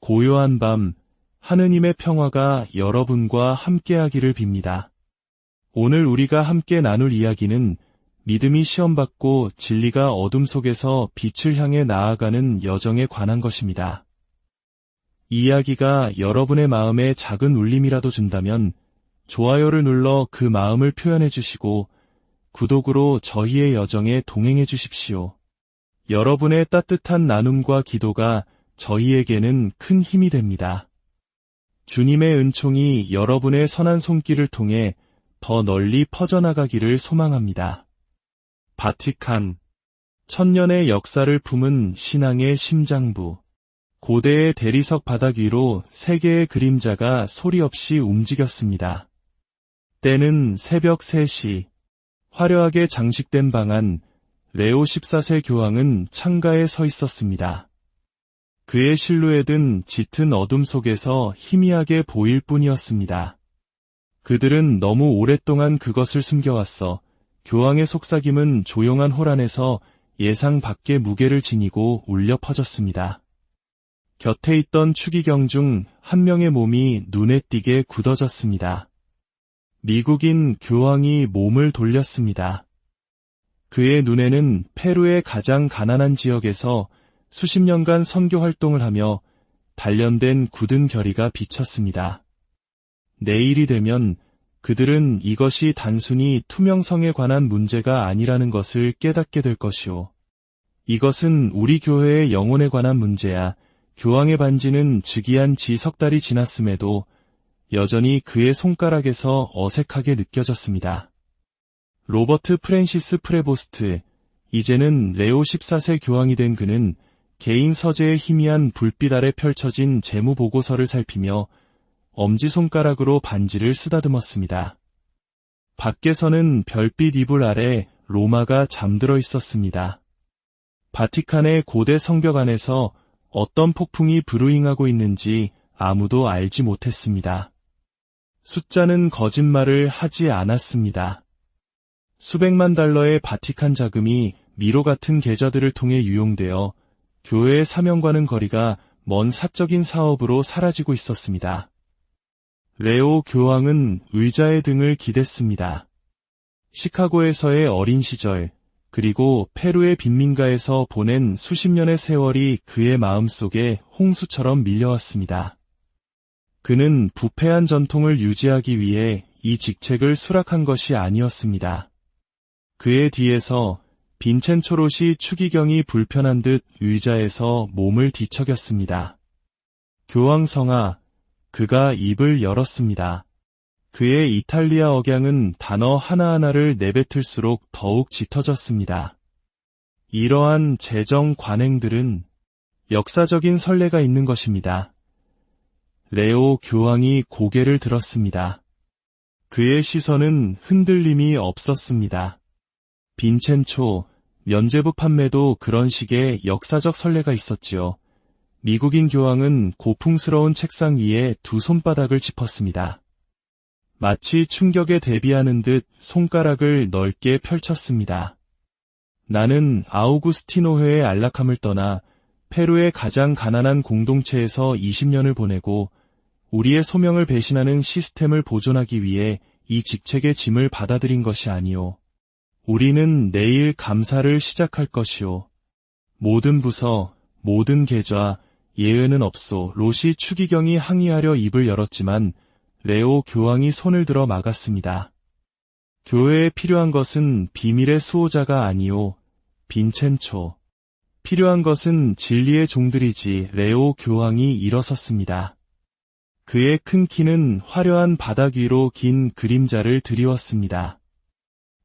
고요한 밤, 하느님의 평화가 여러분과 함께하기를 빕니다. 오늘 우리가 함께 나눌 이야기는 믿음이 시험받고 진리가 어둠 속에서 빛을 향해 나아가는 여정에 관한 것입니다. 이 이야기가 여러분의 마음에 작은 울림이라도 준다면 좋아요를 눌러 그 마음을 표현해 주시고 구독으로 저희의 여정에 동행해 주십시오. 여러분의 따뜻한 나눔과 기도가 저희에게는 큰 힘이 됩니다. 주님의 은총이 여러분의 선한 손길을 통해 더 널리 퍼져나가기를 소망합니다. 바티칸, 천년의 역사를 품은 신앙의 심장부. 고대의 대리석 바닥 위로 세 개의 그림자가 소리 없이 움직였습니다. 때는 새벽 3시, 화려하게 장식된 방 안, 레오 14세 교황은 창가에 서 있었습니다. 그의 실루엣은 짙은 어둠 속에서 희미하게 보일 뿐이었습니다. 그들은 너무 오랫동안 그것을 숨겨왔어 교황의 속삭임은 조용한 홀 안에서 예상 밖의 무게를 지니고 울려 퍼졌습니다. 곁에 있던 추기경 중 한 명의 몸이 눈에 띄게 굳어졌습니다. 미국인 교황이 몸을 돌렸습니다. 그의 눈에는 페루의 가장 가난한 지역에서 수십 년간 선교 활동을 하며 단련된 굳은 결의가 비쳤습니다. 내일이 되면 그들은 이것이 단순히 투명성에 관한 문제가 아니라는 것을 깨닫게 될 것이오. 이것은 우리 교회의 영혼에 관한 문제야. 교황의 반지는 즉위한 지 석 달이 지났음에도 여전히 그의 손가락에서 어색하게 느껴졌습니다. 로버트 프랜시스 프레보스트, 이제는 레오 14세 교황이 된 그는 개인 서재의 희미한 불빛 아래 펼쳐진 재무보고서를 살피며 엄지손가락으로 반지를 쓰다듬었습니다. 밖에서는 별빛 이불 아래 로마가 잠들어 있었습니다. 바티칸의 고대 성벽 안에서 어떤 폭풍이 브루잉하고 있는지 아무도 알지 못했습니다. 숫자는 거짓말을 하지 않았습니다. 수백만 달러의 바티칸 자금이 미로 같은 계좌들을 통해 유용되어 교회의 사명과는 거리가 먼 사적인 사업으로 사라지고 있었습니다. 레오 교황은 의자의 등을 기댔습니다. 시카고에서의 어린 시절, 그리고 페루의 빈민가에서 보낸 수십 년의 세월이 그의 마음속에 홍수처럼 밀려왔습니다. 그는 부패한 전통을 유지하기 위해 이 직책을 수락한 것이 아니었습니다. 그의 뒤에서 빈첸초 로시 추기경이 불편한 듯 의자에서 몸을 뒤척였습니다. 교황 성하, 그가 입을 열었습니다. 그의 이탈리아 억양은 단어 하나하나를 내뱉을수록 더욱 짙어졌습니다. 이러한 재정 관행들은 역사적인 선례가 있는 것입니다. 레오 교황이 고개를 들었습니다. 그의 시선은 흔들림이 없었습니다. 빈첸초, 면죄부 판매도 그런 식의 역사적 선례가 있었지요. 미국인 교황은 고풍스러운 책상 위에 두 손바닥을 짚었습니다. 마치 충격에 대비하는 듯 손가락을 넓게 펼쳤습니다. 나는 아우구스티노회의 안락함을 떠나 페루의 가장 가난한 공동체에서 20년을 보내고 우리의 소명을 배신하는 시스템을 보존하기 위해 이 직책의 짐을 받아들인 것이 아니오. 우리는 내일 감사를 시작할 것이오. 모든 부서, 모든 계좌, 예외는 없소. 로시 추기경이 항의하려 입을 열었지만 레오 교황이 손을 들어 막았습니다. 교회에 필요한 것은 비밀의 수호자가 아니오. 빈첸초. 필요한 것은 진리의 종들이지. 레오 교황이 일어섰습니다. 그의 큰 키는 화려한 바닥 위로 긴 그림자를 드리웠습니다.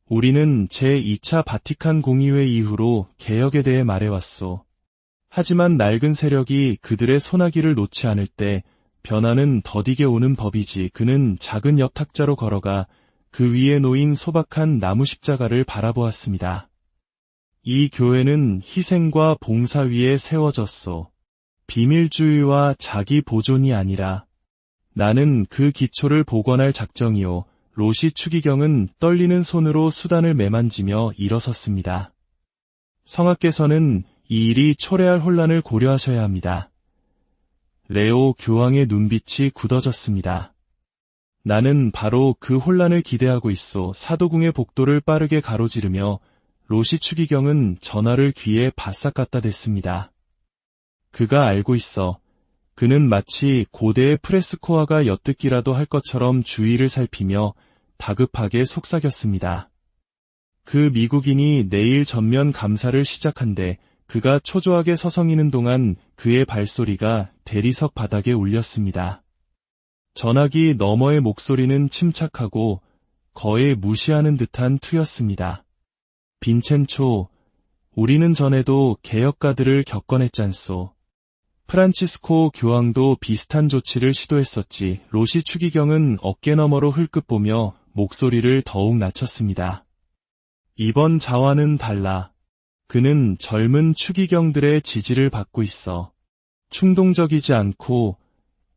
우리는 제2차 바티칸 공의회 이후로 개혁에 대해 말해왔소. 하지만 낡은 세력이 그들의 소나기를 놓지 않을 때 변화는 더디게 오는 법이지. 그는 작은 옆 탁자로 걸어가 그 위에 놓인 소박한 나무 십자가를 바라보았습니다. 이 교회는 희생과 봉사 위에 세워졌소. 비밀주의와 자기 보존이 아니라. 나는 그 기초를 복원할 작정이오. 로시 추기경은 떨리는 손으로 수단을 매만지며 일어섰습니다. 성하께서는 이 일이 초래할 혼란을 고려하셔야 합니다. 레오 교황의 눈빛이 굳어졌습니다. 나는 바로 그 혼란을 기대하고 있어. 사도궁의 복도를 빠르게 가로지르며 로시 추기경은 전화를 귀에 바싹 갖다 댔습니다. 그가 알고 있어. 그는 마치 고대의 프레스코아가 엿듣기라도 할 것처럼 주위를 살피며 다급하게 속삭였습니다. 그 미국인이 내일 전면 감사를 시작한대. 그가 초조하게 서성이는 동안 그의 발소리가 대리석 바닥에 울렸습니다. 전화기 너머의 목소리는 침착하고 거의 무시하는 듯한 투였습니다. 빈첸초, 우리는 전에도 개혁가들을 겪어냈잖소. 프란치스코 교황도 비슷한 조치를 시도했었지. 로시 추기경은 어깨너머로 흘끗 보며 목소리를 더욱 낮췄습니다. 이번 자와는 달라. 그는 젊은 추기경들의 지지를 받고 있어. 충동적이지 않고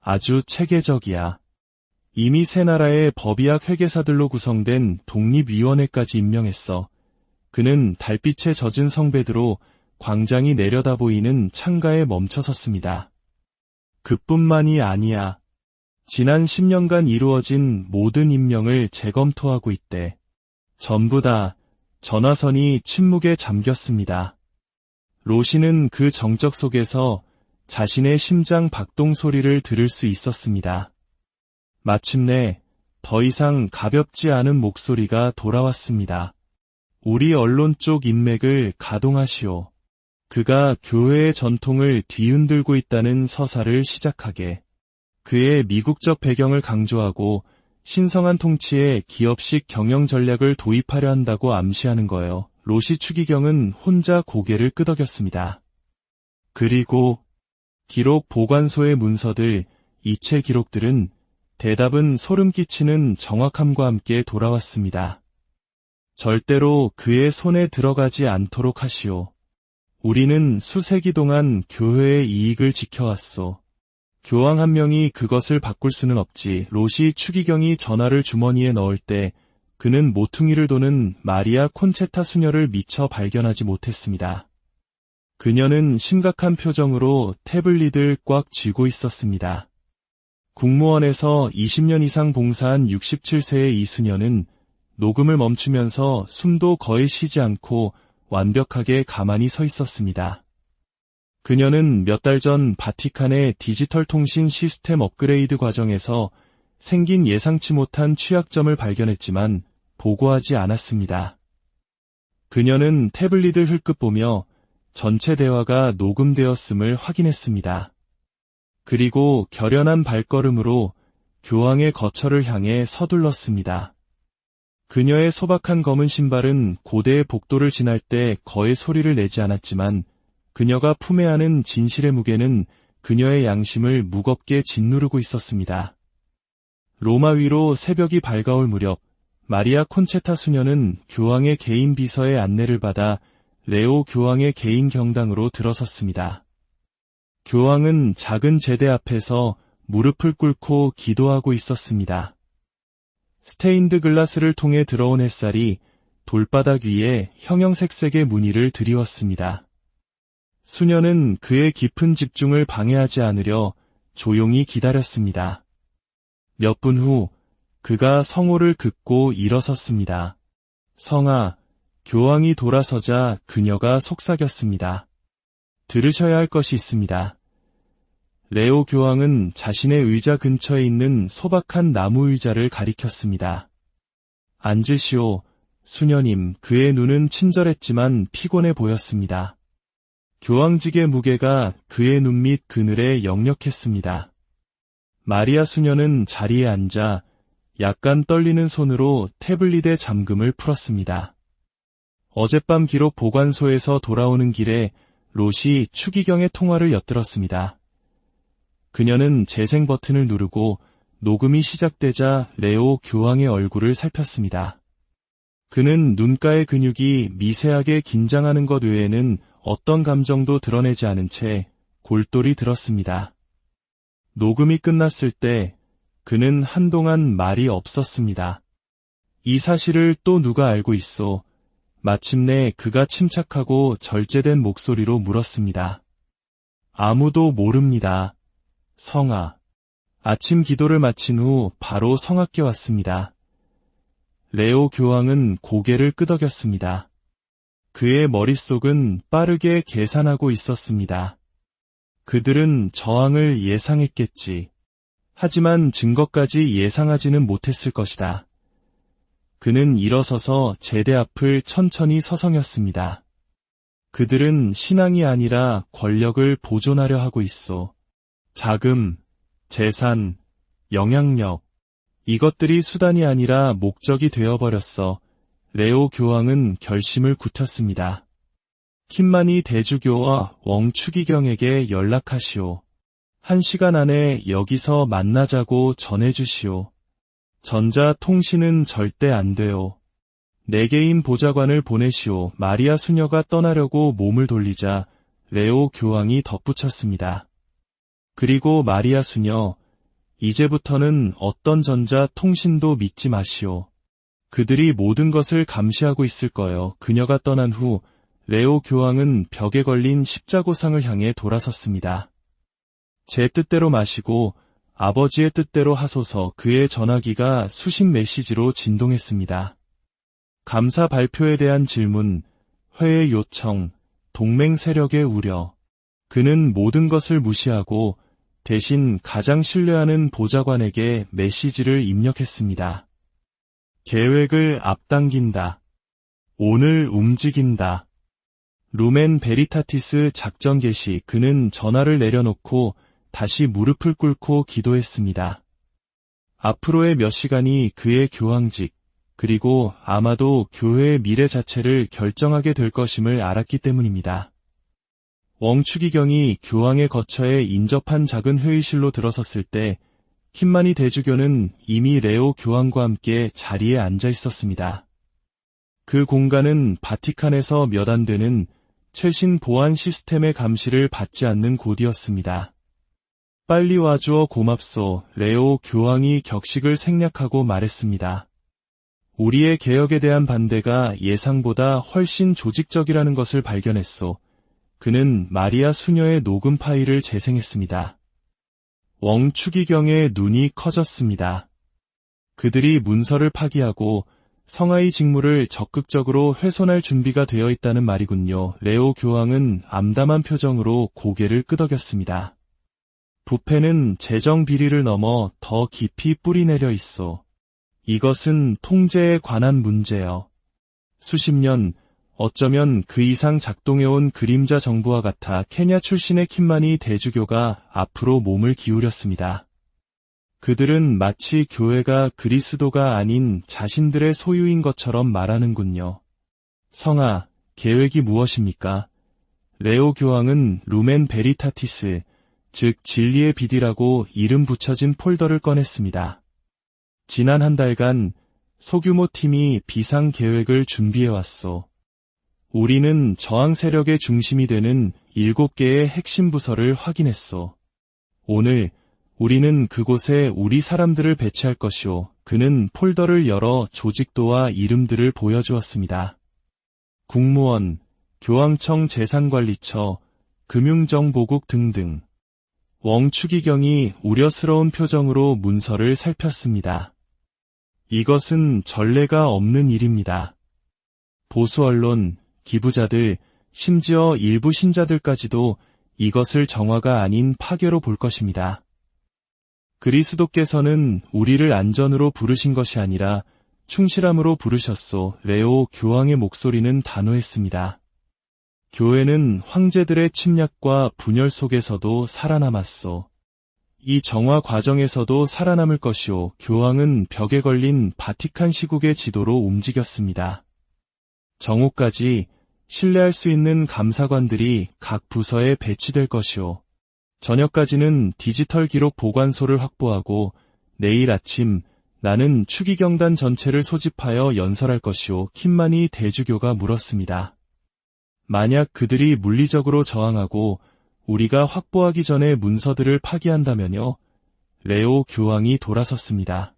아주 체계적이야. 이미 세 나라의 법의학 회계사들로 구성된 독립위원회까지 임명했어. 그는 달빛에 젖은 성베드로 광장이 내려다 보이는 창가에 멈춰섰습니다. 그뿐만이 아니야. 지난 10년간 이루어진 모든 임명을 재검토하고 있대. 전부 다 전화선이 침묵에 잠겼습니다. 로시는 그 정적 속에서 자신의 심장 박동 소리를 들을 수 있었습니다. 마침내 더 이상 가볍지 않은 목소리가 돌아왔습니다. 우리 언론 쪽 인맥을 가동하시오. 그가 교회의 전통을 뒤흔들고 있다는 서사를 시작하게. 그의 미국적 배경을 강조하고 신성한 통치에 기업식 경영 전략을 도입하려 한다고 암시하는 거예요. 로시 추기경은 혼자 고개를 끄덕였습니다. 그리고 기록 보관소의 문서들, 이체 기록들은 대답은 소름 끼치는 정확함과 함께 돌아왔습니다. 절대로 그의 손에 들어가지 않도록 하시오. 우리는 수세기 동안 교회의 이익을 지켜왔소. 교황 한 명이 그것을 바꿀 수는 없지. 로시 추기경이 전화를 주머니에 넣을 때 그는 모퉁이를 도는 마리아 콘체타 수녀를 미처 발견하지 못했습니다. 그녀는 심각한 표정으로 태블릿을 꽉 쥐고 있었습니다. 국무원에서 20년 이상 봉사한 67세의 이 수녀는 녹음을 멈추면서 숨도 거의 쉬지 않고 완벽하게 가만히 서 있었습니다. 그녀는 몇 달 전 바티칸의 디지털 통신 시스템 업그레이드 과정에서 생긴 예상치 못한 취약점을 발견했지만 보고하지 않았습니다. 그녀는 태블릿을 흘끗 보며 전체 대화가 녹음되었음을 확인했습니다. 그리고 결연한 발걸음으로 교황의 거처를 향해 서둘렀습니다. 그녀의 소박한 검은 신발은 고대의 복도를 지날 때 거의 소리를 내지 않았지만 그녀가 품에 안은 진실의 무게는 그녀의 양심을 무겁게 짓누르고 있었습니다. 로마 위로 새벽이 밝아올 무렵 마리아 콘체타 수녀는 교황의 개인 비서의 안내를 받아 레오 교황의 개인 경당으로 들어섰습니다. 교황은 작은 제대 앞에서 무릎을 꿇고 기도하고 있었습니다. 스테인드 글라스를 통해 들어온 햇살이 돌바닥 위에 형형색색의 무늬를 드리웠습니다. 수녀는 그의 깊은 집중을 방해하지 않으려 조용히 기다렸습니다. 몇 분 후 그가 성호를 긋고 일어섰습니다. 성아, 교황이 돌아서자 그녀가 속삭였습니다. 들으셔야 할 것이 있습니다. 레오 교황은 자신의 의자 근처에 있는 소박한 나무 의자를 가리켰습니다. 앉으시오, 수녀님. 그의 눈은 친절했지만 피곤해 보였습니다. 교황직의 무게가 그의 눈 밑 그늘에 역력했습니다. 마리아 수녀는 자리에 앉아 약간 떨리는 손으로 태블릿의 잠금을 풀었습니다. 어젯밤 기록 보관소에서 돌아오는 길에 로시 추기경의 통화를 엿들었습니다. 그녀는 재생 버튼을 누르고 녹음이 시작되자 레오 교황의 얼굴을 살폈습니다. 그는 눈가의 근육이 미세하게 긴장하는 것 외에는 어떤 감정도 드러내지 않은 채 골똘히 들었습니다. 녹음이 끝났을 때 그는 한동안 말이 없었습니다. 이 사실을 또 누가 알고 있소? 마침내 그가 침착하고 절제된 목소리로 물었습니다. 아무도 모릅니다. 성아. 아침 기도를 마친 후 바로 성악께 왔습니다. 레오 교황은 고개를 끄덕였습니다. 그의 머릿속은 빠르게 계산하고 있었습니다. 그들은 저항을 예상했겠지. 하지만 증거까지 예상하지는 못했을 것이다. 그는 일어서서 제대 앞을 천천히 서성였습니다. 그들은 신앙이 아니라 권력을 보존하려 하고 있어. 자금, 재산, 영향력, 이것들이 수단이 아니라 목적이 되어버렸어. 레오 교황은 결심을 굳혔습니다. 킴마니 대주교와 웡 추기경에게 연락하시오. 1시간 안에 여기서 만나자고 전해주시오. 전자통신은 절대 안 돼요. 4개인 보좌관을 보내시오. 마리아 수녀가 떠나려고 몸을 돌리자 레오 교황이 덧붙였습니다. 그리고 마리아 수녀, 이제부터는 어떤 전자통신도 믿지 마시오. 그들이 모든 것을 감시하고 있을 거예요. 그녀가 떠난 후 레오 교황은 벽에 걸린 십자고상을 향해 돌아섰습니다. 제 뜻대로 마시고 아버지의 뜻대로 하소서. 그의 전화기가 수십 메시지로 진동했습니다. 감사 발표에 대한 질문, 회의 요청, 동맹 세력의 우려. 그는 모든 것을 무시하고 대신 가장 신뢰하는 보좌관에게 메시지를 입력했습니다. 계획을 앞당긴다. 오늘 움직인다. 루멘 베리타티스 작전 개시. 그는 전화를 내려놓고 다시 무릎을 꿇고 기도했습니다. 앞으로의 몇 시간이 그의 교황직, 그리고 아마도 교회의 미래 자체를 결정하게 될 것임을 알았기 때문입니다. 웡 추기경이 교황의 거처에 인접한 작은 회의실로 들어섰을 때 킴마니 대주교는 이미 레오 교황과 함께 자리에 앉아 있었습니다. 그 공간은 바티칸에서 몇 안 되는 최신 보안 시스템의 감시를 받지 않는 곳이었습니다. 빨리 와주어 고맙소. 레오 교황이 격식을 생략하고 말했습니다. 우리의 개혁에 대한 반대가 예상보다 훨씬 조직적이라는 것을 발견했소. 그는 마리아 수녀의 녹음 파일을 재생했습니다. 웡 추기경의 눈이 커졌습니다. 그들이 문서를 파기하고 성아의 직무를 적극적으로 훼손할 준비가 되어 있다는 말이군요. 레오 교황은 암담한 표정으로 고개를 끄덕였습니다. 부패는 재정 비리를 넘어 더 깊이 뿌리내려 있어. 이것은 통제에 관한 문제여. 수십 년, 어쩌면 그 이상 작동해온 그림자 정부와 같아 케냐 출신의 킴마니 대주교가 앞으로 몸을 기울였습니다. 그들은 마치 교회가 그리스도가 아닌 자신들의 소유인 것처럼 말하는군요. 성아, 계획이 무엇입니까? 레오 교황은 루멘 베리타티스, 즉 진리의 빛이라고 이름 붙여진 폴더를 꺼냈습니다. 지난 한 달간 소규모 팀이 비상 계획을 준비해왔소. 우리는 저항 세력의 중심이 되는 7개의 핵심 부서를 확인했소. 오늘 우리는 그곳에 우리 사람들을 배치할 것이오. 그는 폴더를 열어 조직도와 이름들을 보여주었습니다. 국무원, 교황청 재산관리처, 금융정보국 등등. 웡 추기경이 우려스러운 표정으로 문서를 살폈습니다. 이것은 전례가 없는 일입니다. 보수 언론, 기부자들, 심지어 일부 신자들까지도 이것을 정화가 아닌 파괴로 볼 것입니다. 그리스도께서는 우리를 안전으로 부르신 것이 아니라 충실함으로 부르셨소. 레오 교황의 목소리는 단호했습니다. 교회는 황제들의 침략과 분열 속에서도 살아남았소. 이 정화 과정에서도 살아남을 것이오. 교황은 벽에 걸린 바티칸 시국의 지도로 움직였습니다. 정오까지 신뢰할 수 있는 감사관들이 각 부서에 배치될 것이오. 저녁까지는 디지털 기록 보관소를 확보하고 내일 아침 나는 추기경단 전체를 소집하여 연설할 것이오. 킴마니 대주교가 물었습니다. 만약 그들이 물리적으로 저항하고 우리가 확보하기 전에 문서들을 파기한다면요? 레오 교황이 돌아섰습니다.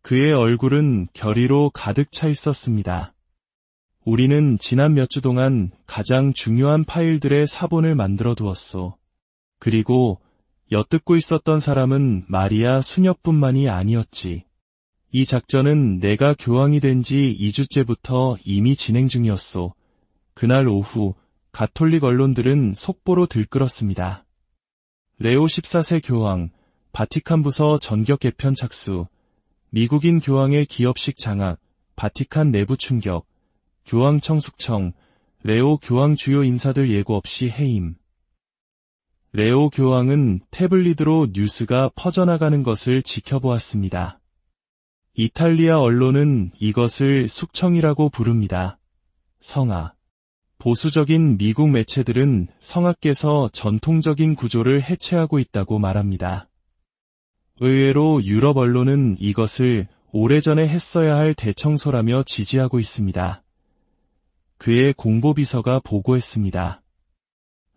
그의 얼굴은 결의로 가득 차 있었습니다. 우리는 지난 몇 주 동안 가장 중요한 파일들의 사본을 만들어 두었소. 그리고 엿듣고 있었던 사람은 마리아 수녀뿐만이 아니었지. 이 작전은 내가 교황이 된 지 2주째부터 이미 진행 중이었소. 그날 오후 가톨릭 언론들은 속보로 들끓었습니다. 레오 14세 교황, 바티칸 부서 전격 개편 착수, 미국인 교황의 기업식 장악, 바티칸 내부 충격, 교황청 숙청, 레오 교황 주요 인사들 예고 없이 해임. 레오 교황은 태블릿으로 뉴스가 퍼져나가는 것을 지켜보았습니다. 이탈리아 언론은 이것을 숙청이라고 부릅니다. 성하. 보수적인 미국 매체들은 성하께서 전통적인 구조를 해체하고 있다고 말합니다. 의외로 유럽 언론은 이것을 오래전에 했어야 할 대청소라며 지지하고 있습니다. 그의 공보비서가 보고했습니다.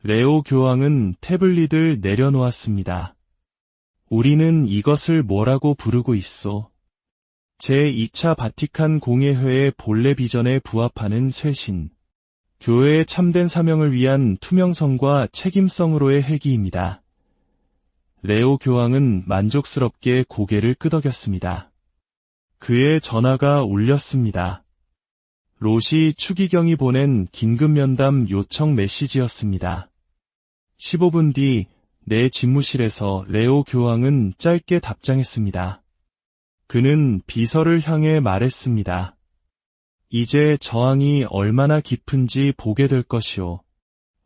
레오 교황은 태블릿을 내려놓았습니다. 우리는 이것을 뭐라고 부르고 있소? 제2차 바티칸 공예회의 본래 비전에 부합하는 쇄신. 교회의 참된 사명을 위한 투명성과 책임성으로의 회귀입니다. 레오 교황은 만족스럽게 고개를 끄덕였습니다. 그의 전화가 울렸습니다. 로시 추기경이 보낸 긴급면담 요청 메시지였습니다. 15분 뒤 내 집무실에서 레오 교황은 짧게 답장했습니다. 그는 비서를 향해 말했습니다. 이제 저항이 얼마나 깊은지 보게 될 것이오.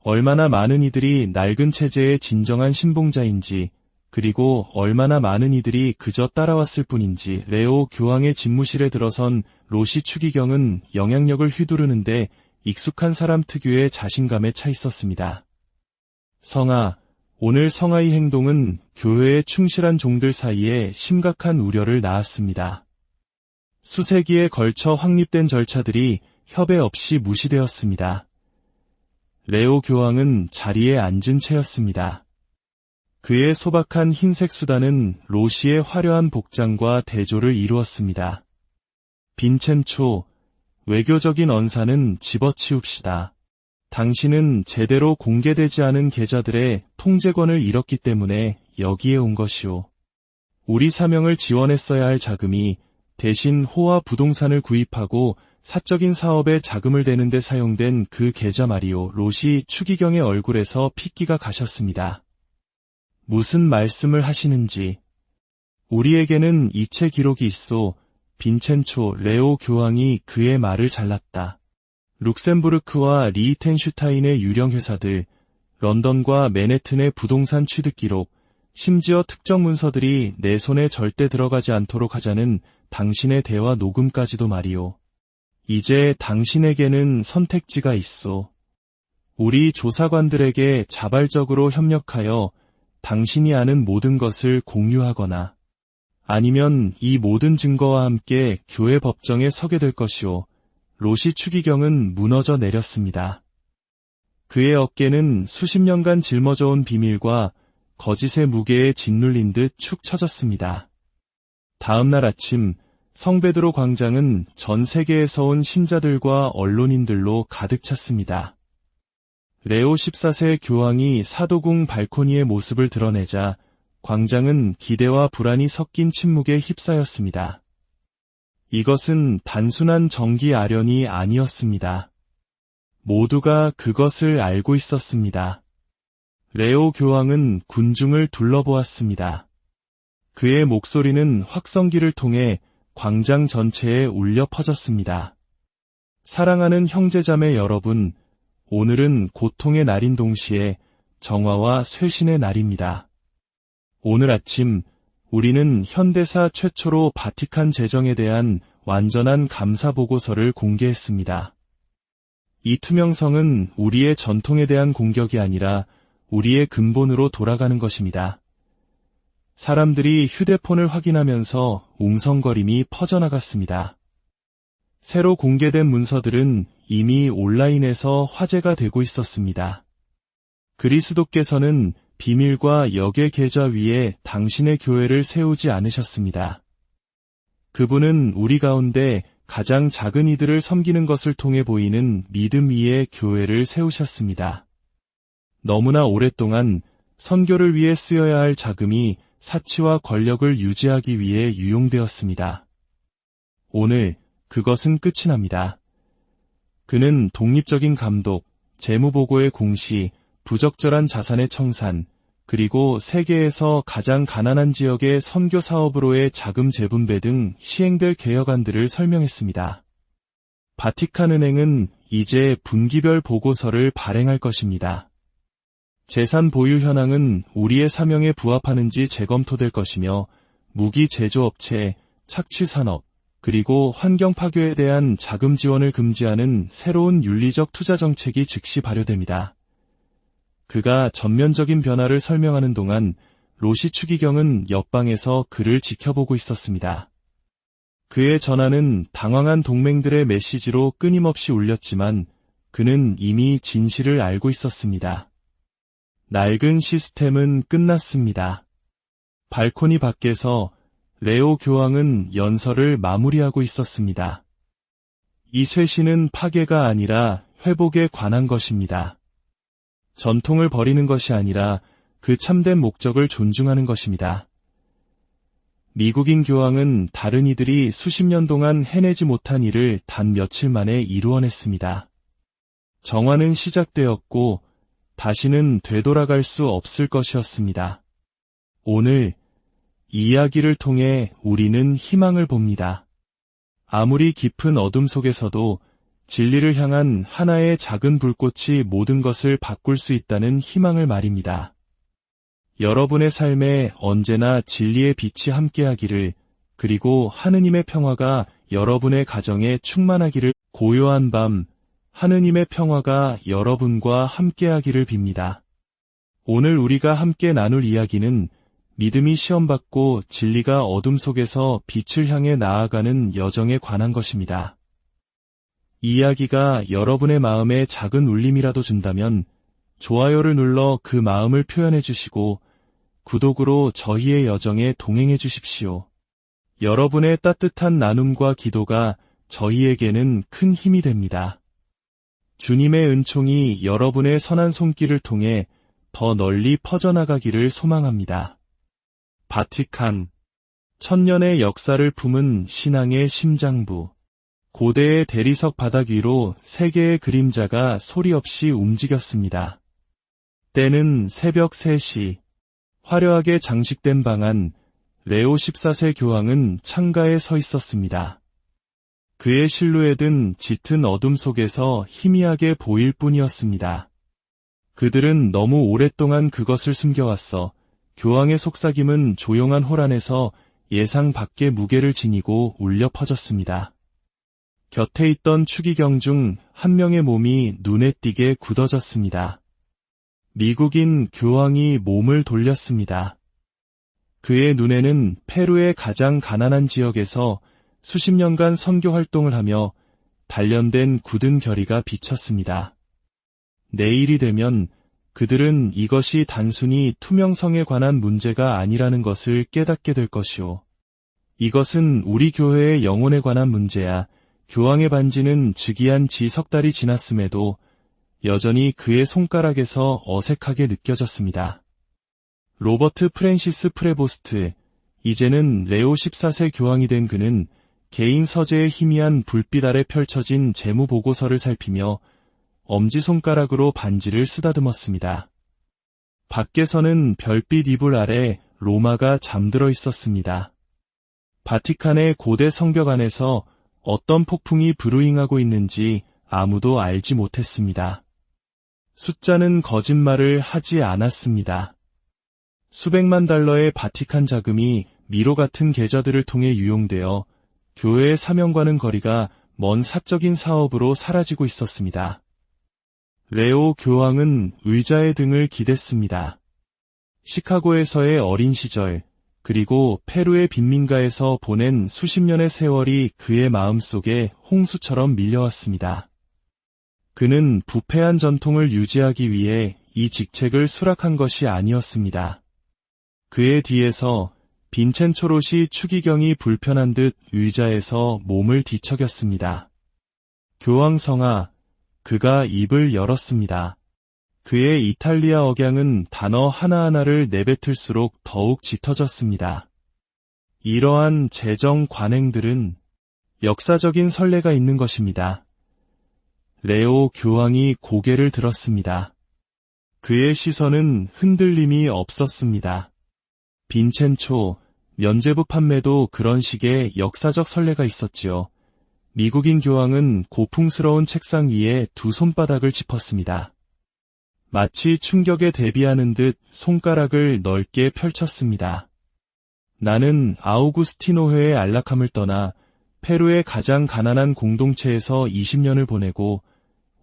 얼마나 많은 이들이 낡은 체제의 진정한 신봉자인지, 그리고 얼마나 많은 이들이 그저 따라왔을 뿐인지. 레오 교황의 집무실에 들어선 로시 추기경은 영향력을 휘두르는데 익숙한 사람 특유의 자신감에 차 있었습니다. 성하, 오늘 성하의 행동은 교회에 충실한 종들 사이에 심각한 우려를 낳았습니다. 수세기에 걸쳐 확립된 절차들이 협의 없이 무시되었습니다. 레오 교황은 자리에 앉은 채였습니다. 그의 소박한 흰색 수단은 로시의 화려한 복장과 대조를 이루었습니다. 빈첸초, 외교적인 언사는 집어치웁시다. 당신은 제대로 공개되지 않은 계좌들의 통제권을 잃었기 때문에 여기에 온 것이오. 우리 사명을 지원했어야 할 자금이 대신 호화 부동산을 구입하고 사적인 사업에 자금을 대는 데 사용된 그 계좌 말이오. 로시 추기경의 얼굴에서 핏기가 가셨습니다. 무슨 말씀을 하시는지. 우리에게는 이체 기록이 있소. 빈첸초 레오 교황이 그의 말을 잘랐다. 룩셈부르크와 리히텐슈타인의 유령 회사들, 런던과 맨해튼의 부동산 취득 기록, 심지어 특정 문서들이 내 손에 절대 들어가지 않도록 하자는 당신의 대화 녹음까지도 말이오. 이제 당신에게는 선택지가 있소. 우리 조사관들에게 자발적으로 협력하여 당신이 아는 모든 것을 공유하거나, 아니면 이 모든 증거와 함께 교회 법정에 서게 될 것이오. 로시 추기경은 무너져 내렸습니다. 그의 어깨는 수십 년간 짊어져온 비밀과 거짓의 무게에 짓눌린 듯 축 처졌습니다. 다음 날 아침 성베드로 광장은 전 세계에서 온 신자들과 언론인들로 가득 찼습니다. 레오 14세 교황이 사도궁 발코니의 모습을 드러내자 광장은 기대와 불안이 섞인 침묵에 휩싸였습니다. 이것은 단순한 정기 아련이 아니었습니다. 모두가 그것을 알고 있었습니다. 레오 교황은 군중을 둘러보았습니다. 그의 목소리는 확성기를 통해 광장 전체에 울려 퍼졌습니다. 사랑하는 형제자매 여러분, 오늘은 고통의 날인 동시에 정화와 쇄신의 날입니다. 오늘 아침 우리는 현대사 최초로 바티칸 재정에 대한 완전한 감사 보고서를 공개했습니다. 이 투명성은 우리의 전통에 대한 공격이 아니라 우리의 근본으로 돌아가는 것입니다. 사람들이 휴대폰을 확인하면서 웅성거림이 퍼져나갔습니다. 새로 공개된 문서들은 이미 온라인에서 화제가 되고 있었습니다. 그리스도께서는 비밀과 역의 계좌 위에 당신의 교회를 세우지 않으셨습니다. 그분은 우리 가운데 가장 작은 이들을 섬기는 것을 통해 보이는 믿음 위에 교회를 세우셨습니다. 너무나 오랫동안 선교를 위해 쓰여야 할 자금이 사치와 권력을 유지하기 위해 유용되었습니다. 오늘 그것은 끝이 납니다. 그는 독립적인 감독, 재무보고의 공시, 부적절한 자산의 청산, 그리고 세계에서 가장 가난한 지역의 선교 사업으로의 자금 재분배 등 시행될 개혁안들을 설명했습니다. 바티칸은행은 이제 분기별 보고서를 발행할 것입니다. 재산 보유 현황은 우리의 사명에 부합하는지 재검토될 것이며 무기 제조업체, 착취산업, 그리고 환경 파괴에 대한 자금 지원을 금지하는 새로운 윤리적 투자 정책이 즉시 발효됩니다. 그가 전면적인 변화를 설명하는 동안 로시 추기경은 옆방에서 그를 지켜보고 있었습니다. 그의 전화는 당황한 동맹들의 메시지로 끊임없이 울렸지만 그는 이미 진실을 알고 있었습니다. 낡은 시스템은 끝났습니다. 발코니 밖에서 레오 교황은 연설을 마무리하고 있었습니다. 이 쇄신은 파괴가 아니라 회복에 관한 것입니다. 전통을 버리는 것이 아니라 그 참된 목적을 존중하는 것입니다. 미국인 교황은 다른 이들이 수십 년 동안 해내지 못한 일을 단 며칠 만에 이루어냈습니다. 정화는 시작되었고 다시는 되돌아갈 수 없을 것이었습니다. 오늘 이 이야기를 통해 우리는 희망을 봅니다. 아무리 깊은 어둠 속에서도 진리를 향한 하나의 작은 불꽃이 모든 것을 바꿀 수 있다는 희망을 말입니다. 여러분의 삶에 언제나 진리의 빛이 함께하기를, 그리고 하느님의 평화가 여러분의 가정에 충만하기를. 고요한 밤, 하느님의 평화가 여러분과 함께하기를 빕니다. 오늘 우리가 함께 나눌 이야기는 믿음이 시험받고 진리가 어둠 속에서 빛을 향해 나아가는 여정에 관한 것입니다. 이 이야기가 여러분의 마음에 작은 울림이라도 준다면 좋아요를 눌러 그 마음을 표현해 주시고 구독으로 저희의 여정에 동행해 주십시오. 여러분의 따뜻한 나눔과 기도가 저희에게는 큰 힘이 됩니다. 주님의 은총이 여러분의 선한 손길을 통해 더 널리 퍼져나가기를 소망합니다. 바티칸, 천년의 역사를 품은 신앙의 심장부. 고대의 대리석 바닥 위로 세계의 그림자가 소리 없이 움직였습니다. 때는 새벽 3시. 화려하게 장식된 방 안, 레오 14세 교황은 창가에 서 있었습니다. 그의 실루엣은 짙은 어둠 속에서 희미하게 보일 뿐이었습니다. 그들은 너무 오랫동안 그것을 숨겨왔어. 교황의 속삭임은 조용한 홀 안에서 예상 밖의 무게를 지니고 울려 퍼졌습니다. 곁에 있던 추기경 중 한 명의 몸이 눈에 띄게 굳어졌습니다. 미국인 교황이 몸을 돌렸습니다. 그의 눈에는 페루의 가장 가난한 지역에서 수십 년간 선교 활동을 하며 단련된 굳은 결의가 비쳤습니다. 내일이 되면 그들은 이것이 단순히 투명성에 관한 문제가 아니라는 것을 깨닫게 될 것이오. 이것은 우리 교회의 영혼에 관한 문제야. 교황의 반지는 즉위한 지 석 달이 지났음에도 여전히 그의 손가락에서 어색하게 느껴졌습니다. 로버트 프랜시스 프레보스트, 이제는 레오 14세 교황이 된 그는 개인 서재의 희미한 불빛 아래 펼쳐진 재무보고서를 살피며 엄지손가락으로 반지를 쓰다듬었습니다. 밖에서는 별빛 이불 아래 로마가 잠들어 있었습니다. 바티칸의 고대 성벽 안에서 어떤 폭풍이 브루잉하고 있는지 아무도 알지 못했습니다. 숫자는 거짓말을 하지 않았습니다. 수백만 달러의 바티칸 자금이 미로 같은 계좌들을 통해 유용되어 교회의 사명과는 거리가 먼 사적인 사업으로 사라지고 있었습니다. 레오 교황은 의자의 등을 기댔습니다. 시카고에서의 어린 시절, 그리고 페루의 빈민가에서 보낸 수십 년의 세월이 그의 마음속에 홍수처럼 밀려왔습니다. 그는 부패한 전통을 유지하기 위해 이 직책을 수락한 것이 아니었습니다. 그의 뒤에서 빈첸초 로시 추기경이 불편한 듯 의자에서 몸을 뒤척였습니다. 교황 성하, 그가 입을 열었습니다. 그의 이탈리아 억양은 단어 하나하나를 내뱉을수록 더욱 짙어졌습니다. 이러한 재정 관행들은 역사적인 선례가 있는 것입니다. 레오 교황이 고개를 들었습니다. 그의 시선은 흔들림이 없었습니다. 빈첸초, 면죄부 판매도 그런 식의 역사적 선례가 있었지요. 미국인 교황은 고풍스러운 책상 위에 두 손바닥을 짚었습니다. 마치 충격에 대비하는 듯 손가락을 넓게 펼쳤습니다. 나는 아우구스티노회의 안락함을 떠나 페루의 가장 가난한 공동체에서 20년을 보내고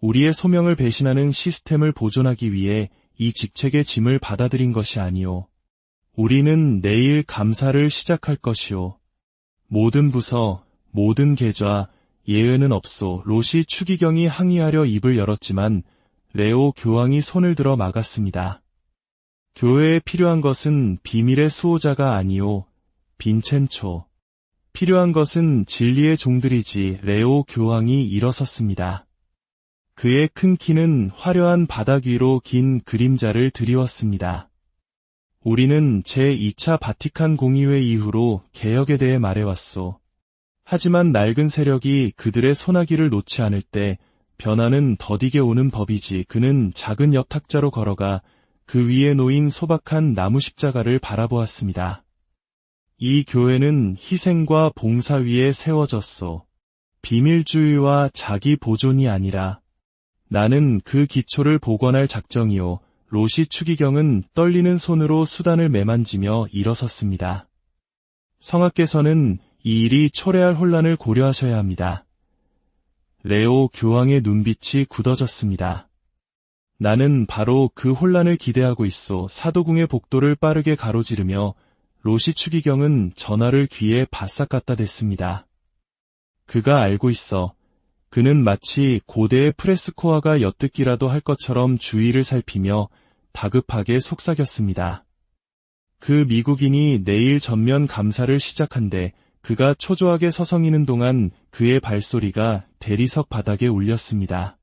우리의 소명을 배신하는 시스템을 보존하기 위해 이 직책의 짐을 받아들인 것이 아니오. 우리는 내일 감사를 시작할 것이오. 모든 부서, 모든 계좌, 예은은 없소. 로시 추기경이 항의하려 입을 열었지만 레오 교황이 손을 들어 막았습니다. 교회에 필요한 것은 비밀의 수호자가 아니오. 빈첸초. 필요한 것은 진리의 종들이지. 레오 교황이 일어섰습니다. 그의 큰 키는 화려한 바닥 위로 긴 그림자를 드리웠습니다. 우리는 제2차 바티칸 공의회 이후로 개혁에 대해 말해왔소. 하지만 낡은 세력이 그들의 소나기를 놓지 않을 때 변화는 더디게 오는 법이지. 그는 작은 옆 탁자로 걸어가 그 위에 놓인 소박한 나무 십자가를 바라보았습니다. 이 교회는 희생과 봉사 위에 세워졌소. 비밀주의와 자기 보존이 아니라 나는 그 기초를 복원할 작정이오. 로시 추기경은 떨리는 손으로 수단을 매만지며 일어섰습니다. 성하께서는 이 일이 초래할 혼란을 고려하셔야 합니다. 레오 교황의 눈빛이 굳어졌습니다. 나는 바로 그 혼란을 기대하고 있소. 사도궁의 복도를 빠르게 가로지르며 로시 추기경은 전화를 귀에 바싹 갖다 댔습니다. 그가 알고 있어. 그는 마치 고대의 프레스코아가 엿듣기라도 할 것처럼 주위를 살피며 다급하게 속삭였습니다. 그 미국인이 내일 전면 감사를 시작한대. 그가 초조하게 서성이는 동안 그의 발소리가 대리석 바닥에 울렸습니다.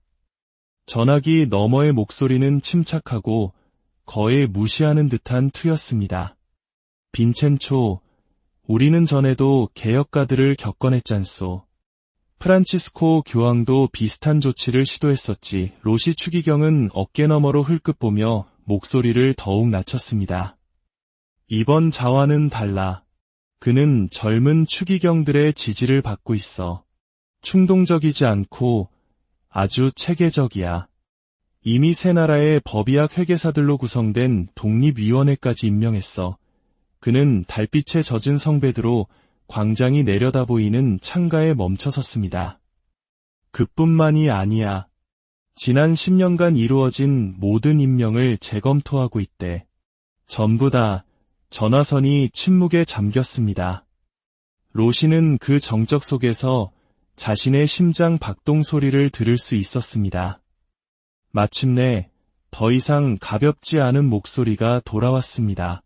전화기 너머의 목소리는 침착하고 거의 무시하는 듯한 투였습니다. 빈첸초, 우리는 전에도 개혁가들을 겪어냈잖소. 프란치스코 교황도 비슷한 조치를 시도했었지. 로시 추기경은 어깨너머로 흘끗 보며 목소리를 더욱 낮췄습니다. 이번 자와는 달라. 그는 젊은 추기경들의 지지를 받고 있어. 충동적이지 않고 아주 체계적이야. 이미 세 나라의 법의학 회계사들로 구성된 독립위원회까지 임명했어. 그는 달빛에 젖은 성베드로 광장이 내려다 보이는 창가에 멈춰섰습니다. 그뿐만이 아니야. 지난 10년간 이루어진 모든 임명을 재검토하고 있대. 전부 다 전화선이 침묵에 잠겼습니다. 로시는 그 정적 속에서 자신의 심장 박동 소리를 들을 수 있었습니다. 마침내 더 이상 가볍지 않은 목소리가 돌아왔습니다.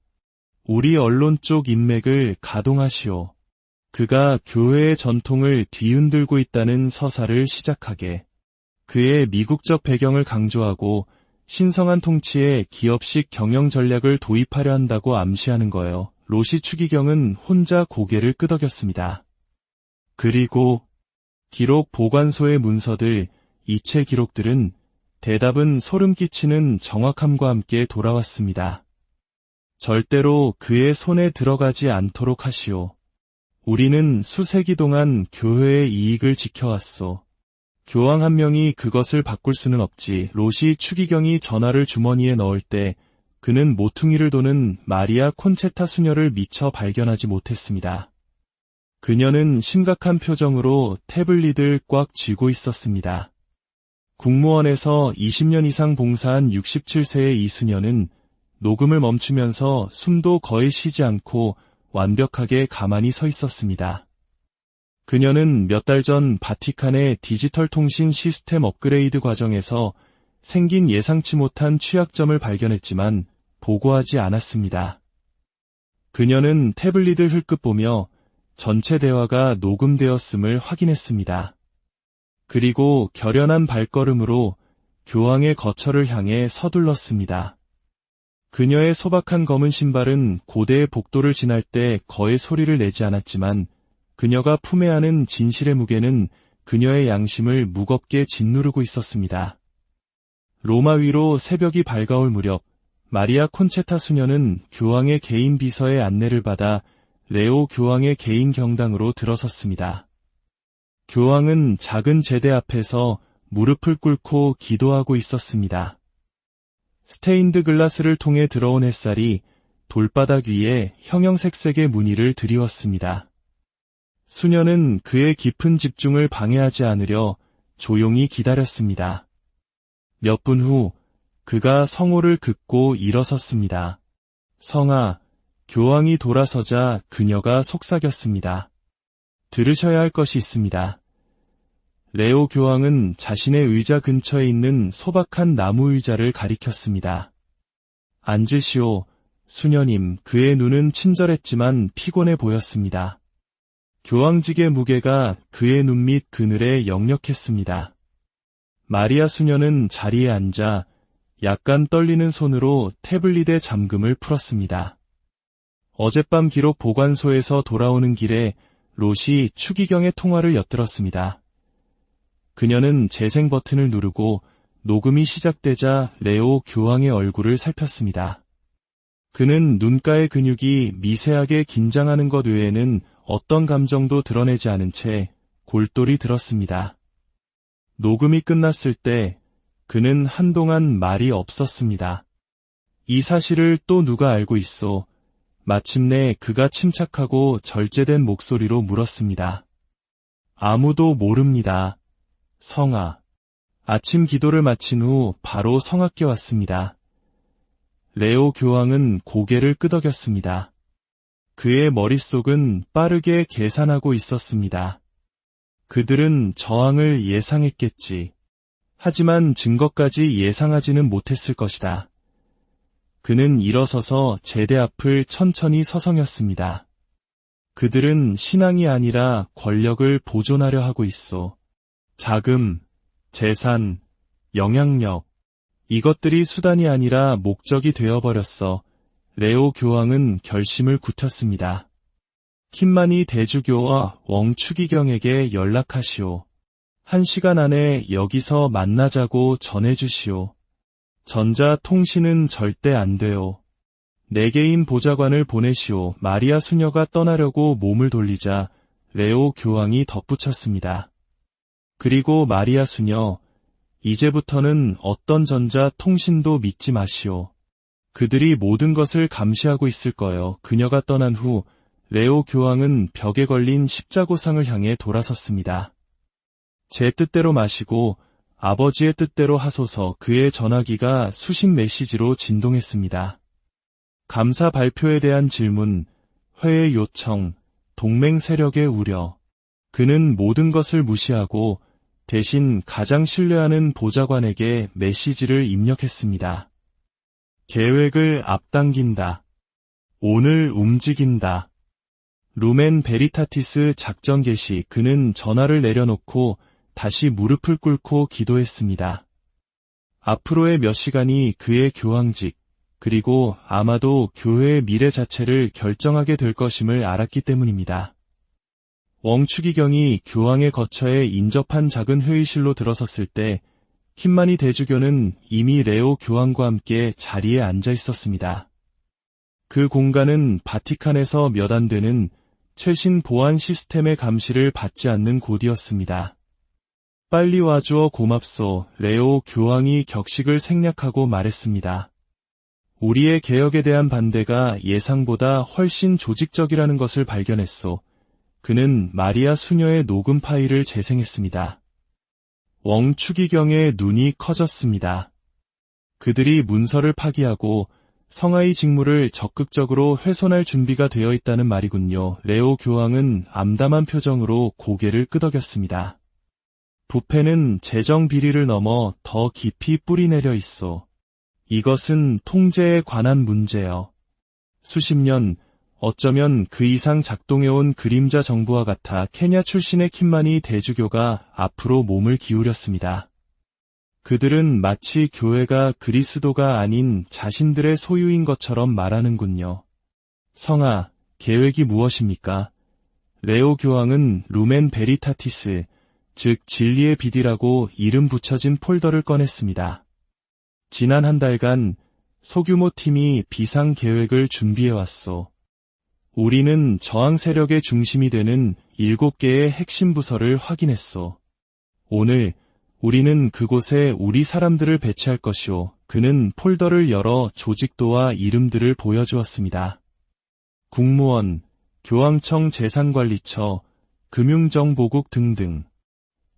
우리 언론 쪽 인맥을 가동하시오. 그가 교회의 전통을 뒤흔들고 있다는 서사를 시작하게. 그의 미국적 배경을 강조하고 신성한 통치에 기업식 경영 전략을 도입하려 한다고 암시하는 거예요. 로시 추기경은 혼자 고개를 끄덕였습니다. 그리고 기록 보관소의 문서들, 이체 기록들은 대답은 소름 끼치는 정확함과 함께 돌아왔습니다. 절대로 그의 손에 들어가지 않도록 하시오. 우리는 수세기 동안 교회의 이익을 지켜왔소. 교황 한 명이 그것을 바꿀 수는 없지. 로시 추기경이 전화를 주머니에 넣을 때 그는 모퉁이를 도는 마리아 콘체타 수녀를 미처 발견하지 못했습니다. 그녀는 심각한 표정으로 태블릿을 꽉 쥐고 있었습니다. 국무원에서 20년 이상 봉사한 67세의 이 수녀는 녹음을 멈추면서 숨도 거의 쉬지 않고 완벽하게 가만히 서 있었습니다. 그녀는 몇 달 전 바티칸의 디지털 통신 시스템 업그레이드 과정에서 생긴 예상치 못한 취약점을 발견했지만 보고하지 않았습니다. 그녀는 태블릿을 흘끗 보며 전체 대화가 녹음되었음을 확인했습니다. 그리고 결연한 발걸음으로 교황의 거처를 향해 서둘렀습니다. 그녀의 소박한 검은 신발은 고대의 복도를 지날 때 거의 소리를 내지 않았지만 그녀가 품에 안은 진실의 무게는 그녀의 양심을 무겁게 짓누르고 있었습니다. 로마 위로 새벽이 밝아올 무렵 마리아 콘체타 수녀는 교황의 개인 비서의 안내를 받아 레오 교황의 개인 경당으로 들어섰습니다. 교황은 작은 제대 앞에서 무릎을 꿇고 기도하고 있었습니다. 스테인드 글라스를 통해 들어온 햇살이 돌바닥 위에 형형색색의 무늬를 드리웠습니다. 수녀는 그의 깊은 집중을 방해하지 않으려 조용히 기다렸습니다. 몇 분 후 그가 성호를 긋고 일어섰습니다. 성아, 교황이 돌아서자 그녀가 속삭였습니다. 들으셔야 할 것이 있습니다. 레오 교황은 자신의 의자 근처에 있는 소박한 나무 의자를 가리켰습니다. 앉으시오, 수녀님. 그의 눈은 친절했지만 피곤해 보였습니다. 교황직의 무게가 그의 눈 밑 그늘에 역력했습니다. 마리아 수녀는 자리에 앉아 약간 떨리는 손으로 태블릿의 잠금을 풀었습니다. 어젯밤 기록 보관소에서 돌아오는 길에 롯이 추기경의 통화를 엿들었습니다. 그녀는 재생 버튼을 누르고 녹음이 시작되자 레오 교황의 얼굴을 살폈습니다. 그는 눈가의 근육이 미세하게 긴장하는 것 외에는 어떤 감정도 드러내지 않은 채 골똘히 들었습니다. 녹음이 끝났을 때 그는 한동안 말이 없었습니다. 이 사실을 또 누가 알고 있소? 마침내 그가 침착하고 절제된 목소리로 물었습니다. 아무도 모릅니다. 성아. 아침 기도를 마친 후 바로 성악께 왔습니다. 레오 교황은 고개를 끄덕였습니다. 그의 머릿속은 빠르게 계산하고 있었습니다. 그들은 저항을 예상했겠지. 하지만 증거까지 예상하지는 못했을 것이다. 그는 일어서서 제대 앞을 천천히 서성였습니다. 그들은 신앙이 아니라 권력을 보존하려 하고 있어. 자금, 재산, 영향력, 이것들이 수단이 아니라 목적이 되어버렸어. 레오 교황은 결심을 굳혔습니다. 킴마니 대주교와 웡 추기경에게 연락하시오. 1시간 안에 여기서 만나자고 전해주시오. 전자통신은 절대 안 돼요. 4개인 보좌관을 보내시오. 마리아 수녀가 떠나려고 몸을 돌리자 레오 교황이 덧붙였습니다. 그리고 마리아 수녀, 이제부터는 어떤 전자통신도 믿지 마시오. 그들이 모든 것을 감시하고 있을 거예요. 그녀가 떠난 후 레오 교황은 벽에 걸린 십자고상을 향해 돌아섰습니다. 제 뜻대로 마시고 아버지의 뜻대로 하소서. 그의 전화기가 수신 메시지로 진동했습니다. 감사 발표에 대한 질문, 회의 요청, 동맹 세력의 우려. 그는 모든 것을 무시하고 대신 가장 신뢰하는 보좌관에게 메시지를 입력했습니다. 계획을 앞당긴다. 오늘 움직인다. 루멘 베리타티스 작전 개시. 그는 전화를 내려놓고 다시 무릎을 꿇고 기도했습니다. 앞으로의 몇 시간이 그의 교황직, 그리고 아마도 교회의 미래 자체를 결정하게 될 것임을 알았기 때문입니다. 웡 추기경이 교황의 거처에 인접한 작은 회의실로 들어섰을 때 킴마니 대주교는 이미 레오 교황과 함께 자리에 앉아 있었습니다. 그 공간은 바티칸에서 몇 안 되는 최신 보안 시스템의 감시를 받지 않는 곳이었습니다. 빨리 와주어 고맙소. 레오 교황이 격식을 생략하고 말했습니다. 우리의 개혁에 대한 반대가 예상보다 훨씬 조직적이라는 것을 발견했소. 그는 마리아 수녀의 녹음 파일을 재생했습니다. 웡 추기경의 눈이 커졌습니다. 그들이 문서를 파기하고 성하의 직무를 적극적으로 훼손할 준비가 되어 있다는 말이군요. 레오 교황은 암담한 표정으로 고개를 끄덕였습니다. 부패는 재정 비리를 넘어 더 깊이 뿌리내려 있어. 이것은 통제에 관한 문제여. 수십 년, 어쩌면 그 이상 작동해온 그림자 정부와 같아 케냐 출신의 킴마니 대주교가 앞으로 몸을 기울였습니다. 그들은 마치 교회가 그리스도가 아닌 자신들의 소유인 것처럼 말하는군요. 성아, 계획이 무엇입니까? 레오 교황은 루멘 베리타티스, 즉 진리의 빛이라고 이름 붙여진 폴더를 꺼냈습니다. 지난 한 달간 소규모 팀이 비상 계획을 준비해왔소. 우리는 저항 세력의 중심이 되는 7개의 핵심 부서를 확인했소. 오늘 우리는 그곳에 우리 사람들을 배치할 것이오. 그는 폴더를 열어 조직도와 이름들을 보여주었습니다. 국무원, 교황청 재산관리처, 금융정보국 등등.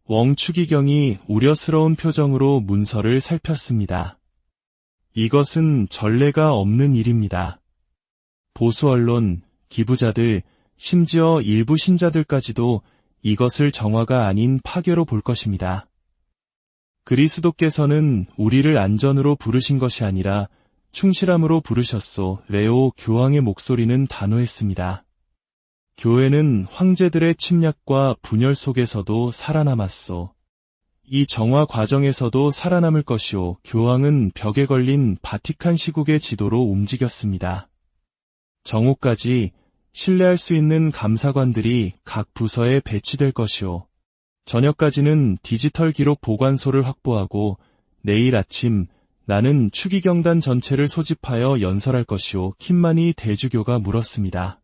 웡 추기경이 우려스러운 표정으로 문서를 살폈습니다. 이것은 전례가 없는 일입니다. 보수 언론, 기부자들, 심지어 일부 신자들까지도 이것을 정화가 아닌 파괴로 볼 것입니다. 그리스도께서는 우리를 안전으로 부르신 것이 아니라 충실함으로 부르셨소. 레오 교황의 목소리는 단호했습니다. 교회는 황제들의 침략과 분열 속에서도 살아남았소. 이 정화 과정에서도 살아남을 것이오. 교황은 벽에 걸린 바티칸 시국의 지도로 움직였습니다. 정오까지 신뢰할 수 있는 감사관들이 각 부서에 배치될 것이오. 저녁까지는 디지털 기록 보관소를 확보하고 내일 아침 나는 추기경단 전체를 소집하여 연설할 것이오. 킴마니 대주교가 물었습니다.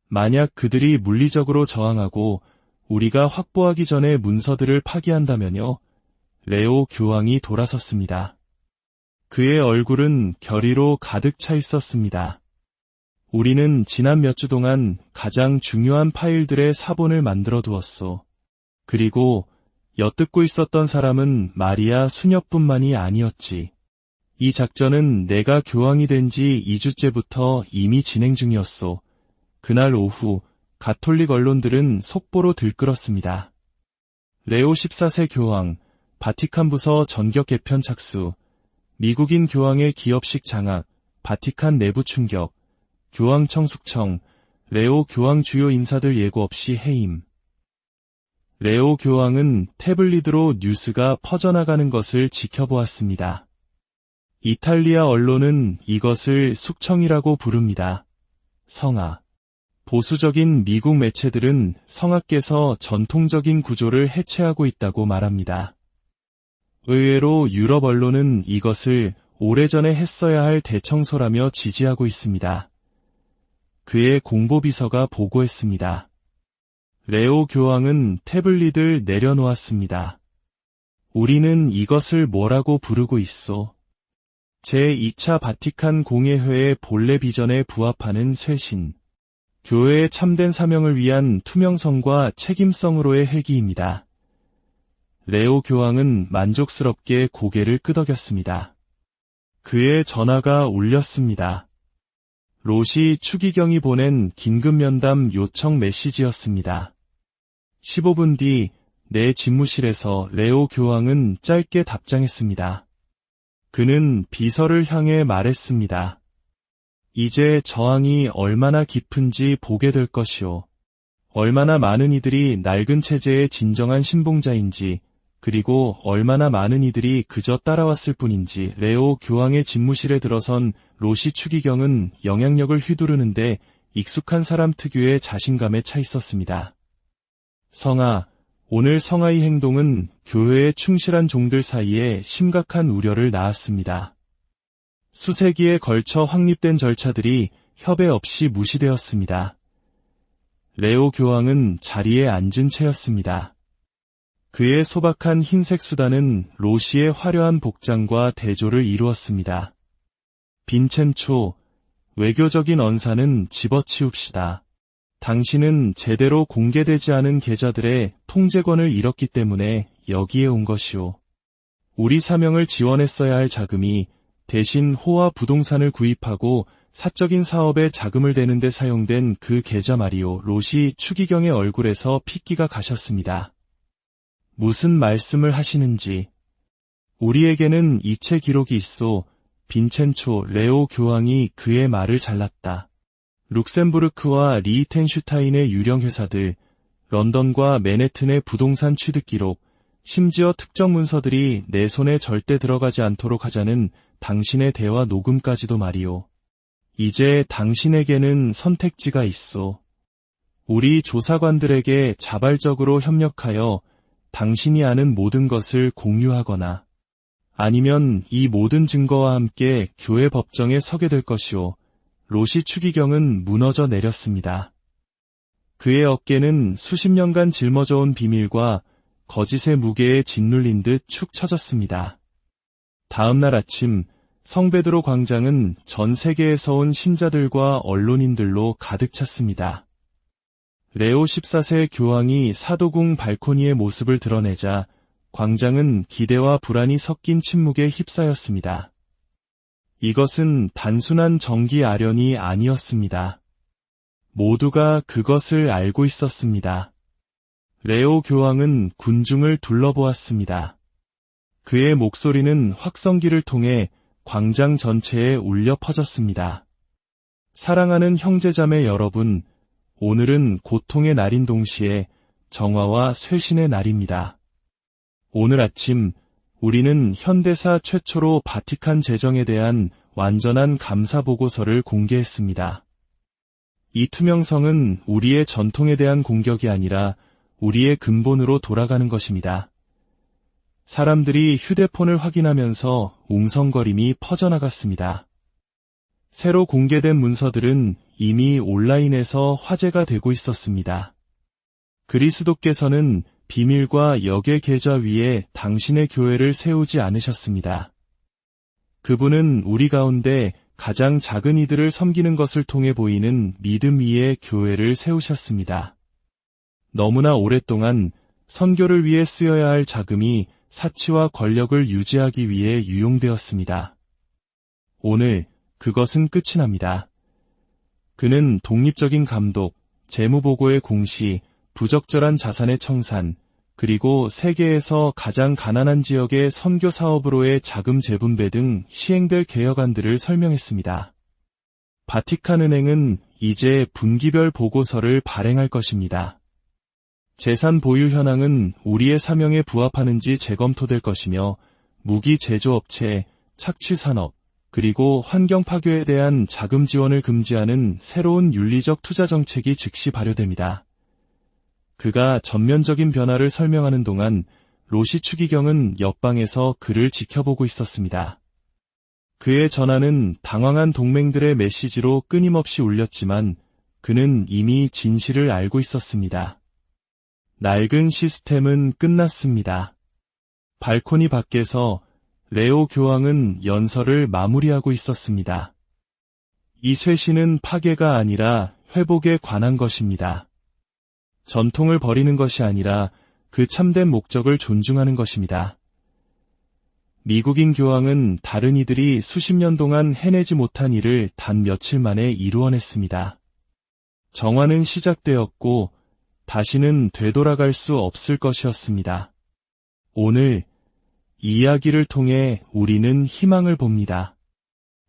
만약 그들이 물리적으로 저항하고 우리가 확보하기 전에 문서들을 파기한다면요? 레오 교황이 돌아섰습니다. 그의 얼굴은 결의로 가득 차 있었습니다. 우리는 지난 몇 주 동안 가장 중요한 파일들의 사본을 만들어 두었소. 그리고 엿듣고 있었던 사람은 마리아 수녀뿐만이 아니었지. 이 작전은 내가 교황이 된 지 2주째부터 이미 진행 중이었소. 그날 오후 가톨릭 언론들은 속보로 들끓었습니다. 레오 14세 교황, 바티칸 부서 전격 개편 착수, 미국인 교황의 기업식 장악, 바티칸 내부 충격, 교황청 숙청, 레오 교황 주요 인사들 예고 없이 해임. 레오 교황은 태블릿으로 뉴스가 퍼져나가는 것을 지켜보았습니다. 이탈리아 언론은 이것을 숙청이라고 부릅니다. 성하. 보수적인 미국 매체들은 성하께서 전통적인 구조를 해체하고 있다고 말합니다. 의외로 유럽 언론은 이것을 오래전에 했어야 할 대청소라며 지지하고 있습니다. 그의 공보비서가 보고했습니다. 레오 교황은 태블릿을 내려놓았습니다. 우리는 이것을 뭐라고 부르고 있소? 제2차 바티칸 공예회의 본래 비전에 부합하는 쇄신. 교회의 참된 사명을 위한 투명성과 책임성으로의 회귀입니다. 레오 교황은 만족스럽게 고개를 끄덕였습니다. 그의 전화가 울렸습니다. 로시 추기경이 보낸 긴급면담 요청 메시지였습니다. 15분 뒤 내 집무실에서 레오 교황은 짧게 답장했습니다. 그는 비서를 향해 말했습니다. 이제 저항이 얼마나 깊은지 보게 될 것이오. 얼마나 많은 이들이 낡은 체제의 진정한 신봉자인지, 그리고 얼마나 많은 이들이 그저 따라왔을 뿐인지. 레오 교황의 집무실에 들어선 로시 추기경은 영향력을 휘두르는데 익숙한 사람 특유의 자신감에 차 있었습니다. 성하, 오늘 성하의 행동은 교회에 충실한 종들 사이에 심각한 우려를 낳았습니다. 수세기에 걸쳐 확립된 절차들이 협의 없이 무시되었습니다. 레오 교황은 자리에 앉은 채였습니다. 그의 소박한 흰색 수단은 로시의 화려한 복장과 대조를 이루었습니다. 빈첸초, 외교적인 언사는 집어치웁시다. 당신은 제대로 공개되지 않은 계좌들의 통제권을 잃었기 때문에 여기에 온 것이오. 우리 사명을 지원했어야 할 자금이 대신 호화 부동산을 구입하고 사적인 사업에 자금을 대는 데 사용된 그 계좌 말이오. 로시 추기경의 얼굴에서 핏기가 가셨습니다. 무슨 말씀을 하시는지. 우리에게는 이체 기록이 있소. 빈첸초 레오 교황이 그의 말을 잘랐다. 룩셈부르크와 리히텐슈타인의 유령 회사들, 런던과 맨해튼의 부동산 취득 기록, 심지어 특정 문서들이 내 손에 절대 들어가지 않도록 하자는 당신의 대화 녹음까지도 말이오. 이제 당신에게는 선택지가 있소. 우리 조사관들에게 자발적으로 협력하여 당신이 아는 모든 것을 공유하거나 아니면 이 모든 증거와 함께 교회 법정에 서게 될 것이오. 로시 추기경은 무너져 내렸습니다. 그의 어깨는 수십 년간 짊어져온 비밀과 거짓의 무게에 짓눌린 듯 축 처졌습니다. 다음 날 아침 성베드로 광장은 전 세계에서 온 신자들과 언론인들로 가득 찼습니다. 레오 14세 교황이 사도궁 발코니의 모습을 드러내자 광장은 기대와 불안이 섞인 침묵에 휩싸였습니다. 이것은 단순한 정기 아련이 아니었습니다. 모두가 그것을 알고 있었습니다. 레오 교황은 군중을 둘러보았습니다. 그의 목소리는 확성기를 통해 광장 전체에 울려 퍼졌습니다. 사랑하는 형제자매 여러분, 오늘은 고통의 날인 동시에 정화와 쇄신의 날입니다. 오늘 아침 우리는 현대사 최초로 바티칸 재정에 대한 완전한 감사 보고서를 공개했습니다. 이 투명성은 우리의 전통에 대한 공격이 아니라 우리의 근본으로 돌아가는 것입니다. 사람들이 휴대폰을 확인하면서 웅성거림이 퍼져나갔습니다. 새로 공개된 문서들은 이미 온라인에서 화제가 되고 있었습니다. 그리스도께서는 비밀과 역의 계좌 위에 당신의 교회를 세우지 않으셨습니다. 그분은 우리 가운데 가장 작은 이들을 섬기는 것을 통해 보이는 믿음 위에 교회를 세우셨습니다. 너무나 오랫동안 선교를 위해 쓰여야 할 자금이 사치와 권력을 유지하기 위해 유용되었습니다. 오늘 그것은 끝이 납니다. 그는 독립적인 감독, 재무보고의 공시, 부적절한 자산의 청산, 그리고 세계에서 가장 가난한 지역의 선교 사업으로의 자금 재분배 등 시행될 개혁안들을 설명했습니다. 바티칸 은행은 이제 분기별 보고서를 발행할 것입니다. 재산 보유 현황은 우리의 사명에 부합하는지 재검토될 것이며 무기 제조업체, 착취산업, 그리고 환경 파괴에 대한 자금 지원을 금지하는 새로운 윤리적 투자 정책이 즉시 발효됩니다. 그가 전면적인 변화를 설명하는 동안 로시 추기경은 옆방에서 그를 지켜보고 있었습니다. 그의 전화는 당황한 동맹들의 메시지로 끊임없이 울렸지만 그는 이미 진실을 알고 있었습니다. 낡은 시스템은 끝났습니다. 발코니 밖에서 레오 교황은 연설을 마무리하고 있었습니다. 이 쇄신은 파괴가 아니라 회복에 관한 것입니다. 전통을 버리는 것이 아니라 그 참된 목적을 존중하는 것입니다. 미국인 교황은 다른 이들이 수십 년 동안 해내지 못한 일을 단 며칠 만에 이루어냈습니다. 정화는 시작되었고 다시는 되돌아갈 수 없을 것이었습니다. 오늘 이 이야기를 통해 우리는 희망을 봅니다.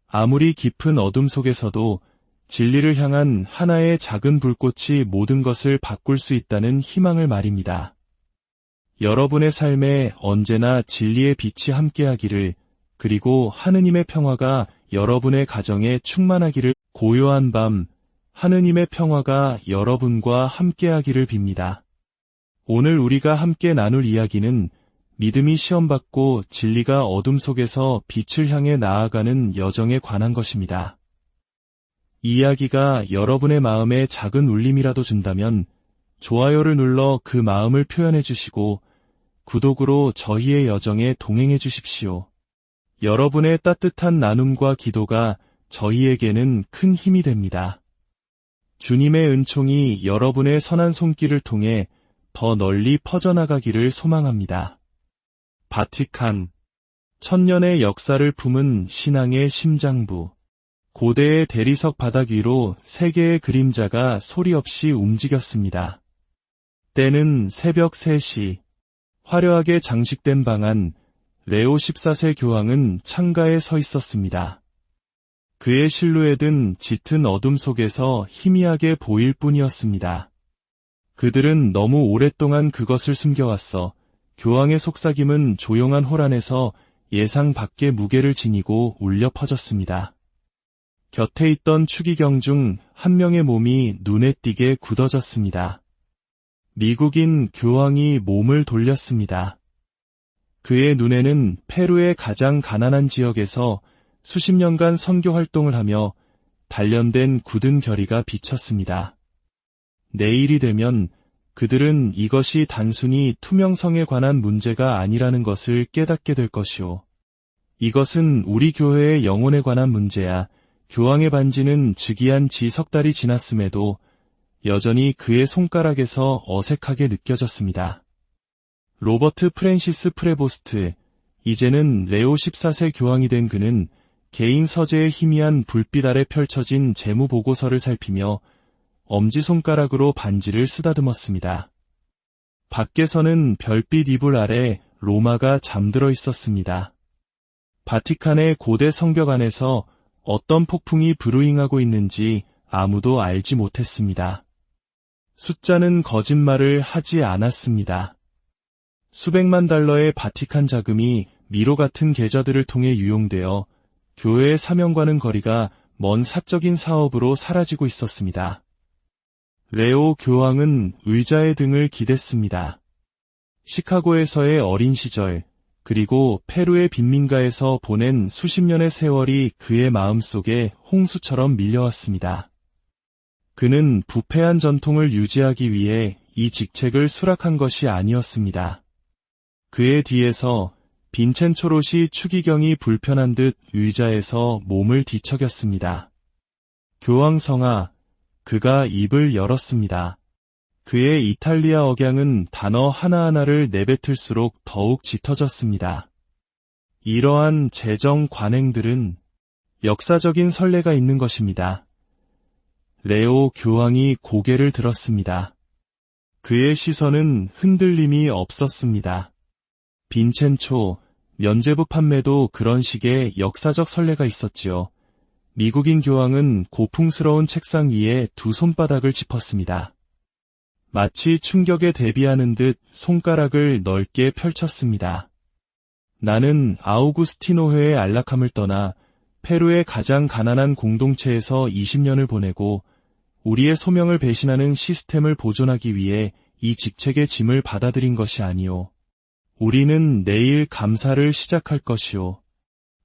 아무리 깊은 어둠 속에서도 진리를 향한 하나의 작은 불꽃이 모든 것을 바꿀 수 있다는 희망을 말입니다. 여러분의 삶에 언제나 진리의 빛이 함께하기를, 그리고 하느님의 평화가 여러분의 가정에 충만하기를. 고요한 밤, 하느님의 평화가 여러분과 함께하기를 빕니다. 오늘 우리가 함께 나눌 이야기는 믿음이 시험받고 진리가 어둠 속에서 빛을 향해 나아가는 여정에 관한 것입니다. 이 이야기가 여러분의 마음에 작은 울림이라도 준다면 좋아요를 눌러 그 마음을 표현해 주시고 구독으로 저희의 여정에 동행해 주십시오. 여러분의 따뜻한 나눔과 기도가 저희에게는 큰 힘이 됩니다. 주님의 은총이 여러분의 선한 손길을 통해 더 널리 퍼져나가기를 소망합니다. 바티칸, 천년의 역사를 품은 신앙의 심장부. 고대의 대리석 바닥 위로 세 개의 그림자가 소리 없이 움직였습니다. 때는 새벽 3시. 화려하게 장식된 방 안, 레오 14세 교황은 창가에 서 있었습니다. 그의 실루엣은 짙은 어둠 속에서 희미하게 보일 뿐이었습니다. 그들은 너무 오랫동안 그것을 숨겨왔어. 교황의 속삭임은 조용한 홀 안에서 예상 밖의 무게를 지니고 울려 퍼졌습니다. 곁에 있던 추기경 중 한 명의 몸이 눈에 띄게 굳어졌습니다. 미국인 교황이 몸을 돌렸습니다. 그의 눈에는 페루의 가장 가난한 지역에서 수십 년간 선교 활동을 하며 단련된 굳은 결의가 비쳤습니다. 내일이 되면 그들은 이것이 단순히 투명성에 관한 문제가 아니라는 것을 깨닫게 될 것이오. 이것은 우리 교회의 영혼에 관한 문제야. 교황의 반지는 즉위한 지 석 달이 지났음에도 여전히 그의 손가락에서 어색하게 느껴졌습니다. 로버트 프랜시스 프레보스트, 이제는 레오 14세 교황이 된 그는 개인 서재의 희미한 불빛 아래 펼쳐진 재무보고서를 살피며 엄지손가락으로 반지를 쓰다듬었습니다. 밖에서는 별빛 이불 아래 로마가 잠들어 있었습니다. 바티칸의 고대 성벽 안에서 어떤 폭풍이 브루잉하고 있는지 아무도 알지 못했습니다. 숫자는 거짓말을 하지 않았습니다. 수백만 달러의 바티칸 자금이 미로 같은 계좌들을 통해 유용되어 교회의 사명과는 거리가 먼 사적인 사업으로 사라지고 있었습니다. 레오 교황은 의자의 등을 기댔습니다. 시카고에서의 어린 시절, 그리고 페루의 빈민가에서 보낸 수십 년의 세월이 그의 마음속에 홍수처럼 밀려왔습니다. 그는 부패한 전통을 유지하기 위해 이 직책을 수락한 것이 아니었습니다. 그의 뒤에서 빈첸초 롯이 추기경이 불편한 듯 의자에서 몸을 뒤척였습니다. 교황성아, 그가 입을 열었습니다. 그의 이탈리아 억양은 단어 하나하나를 내뱉을수록 더욱 짙어졌습니다. 이러한 재정 관행들은 역사적인 선례가 있는 것입니다. 레오 교황이 고개를 들었습니다. 그의 시선은 흔들림이 없었습니다. 빈첸초, 면죄부 판매도 그런 식의 역사적 선례가 있었지요. 미국인 교황은 고풍스러운 책상 위에 두 손바닥을 짚었습니다. 마치 충격에 대비하는 듯 손가락을 넓게 펼쳤습니다. 나는 아우구스티노회의 안락함을 떠나 페루의 가장 가난한 공동체에서 20년을 보내고 우리의 소명을 배신하는 시스템을 보존하기 위해 이 직책의 짐을 받아들인 것이 아니오. 우리는 내일 감사를 시작할 것이오.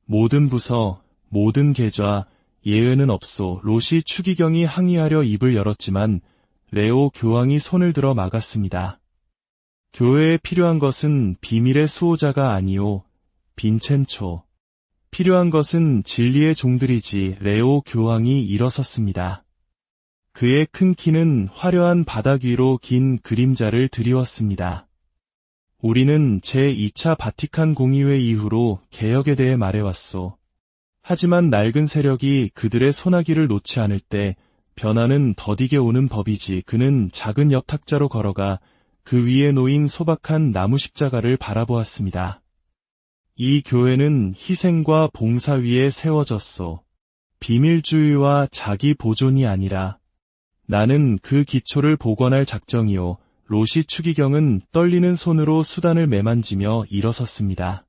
모든 부서, 모든 계좌, 예외는 없소. 롯이 추기경이 항의하려 입을 열었지만 레오 교황이 손을 들어 막았습니다. 교회에 필요한 것은 비밀의 수호자가 아니오. 빈첸초. 필요한 것은 진리의 종들이지. 레오 교황이 일어섰습니다. 그의 큰 키는 화려한 바닥 위로 긴 그림자를 드리웠습니다. 우리는 제2차 바티칸 공의회 이후로 개혁에 대해 말해왔소. 하지만 낡은 세력이 그들의 소나기를 놓지 않을 때 변화는 더디게 오는 법이지. 그는 작은 옆 탁자로 걸어가 그 위에 놓인 소박한 나무 십자가를 바라보았습니다. 이 교회는 희생과 봉사 위에 세워졌소. 비밀주의와 자기 보존이 아니라 나는 그 기초를 복원할 작정이오. 롯이 추기경은 떨리는 손으로 수단을 매만지며 일어섰습니다.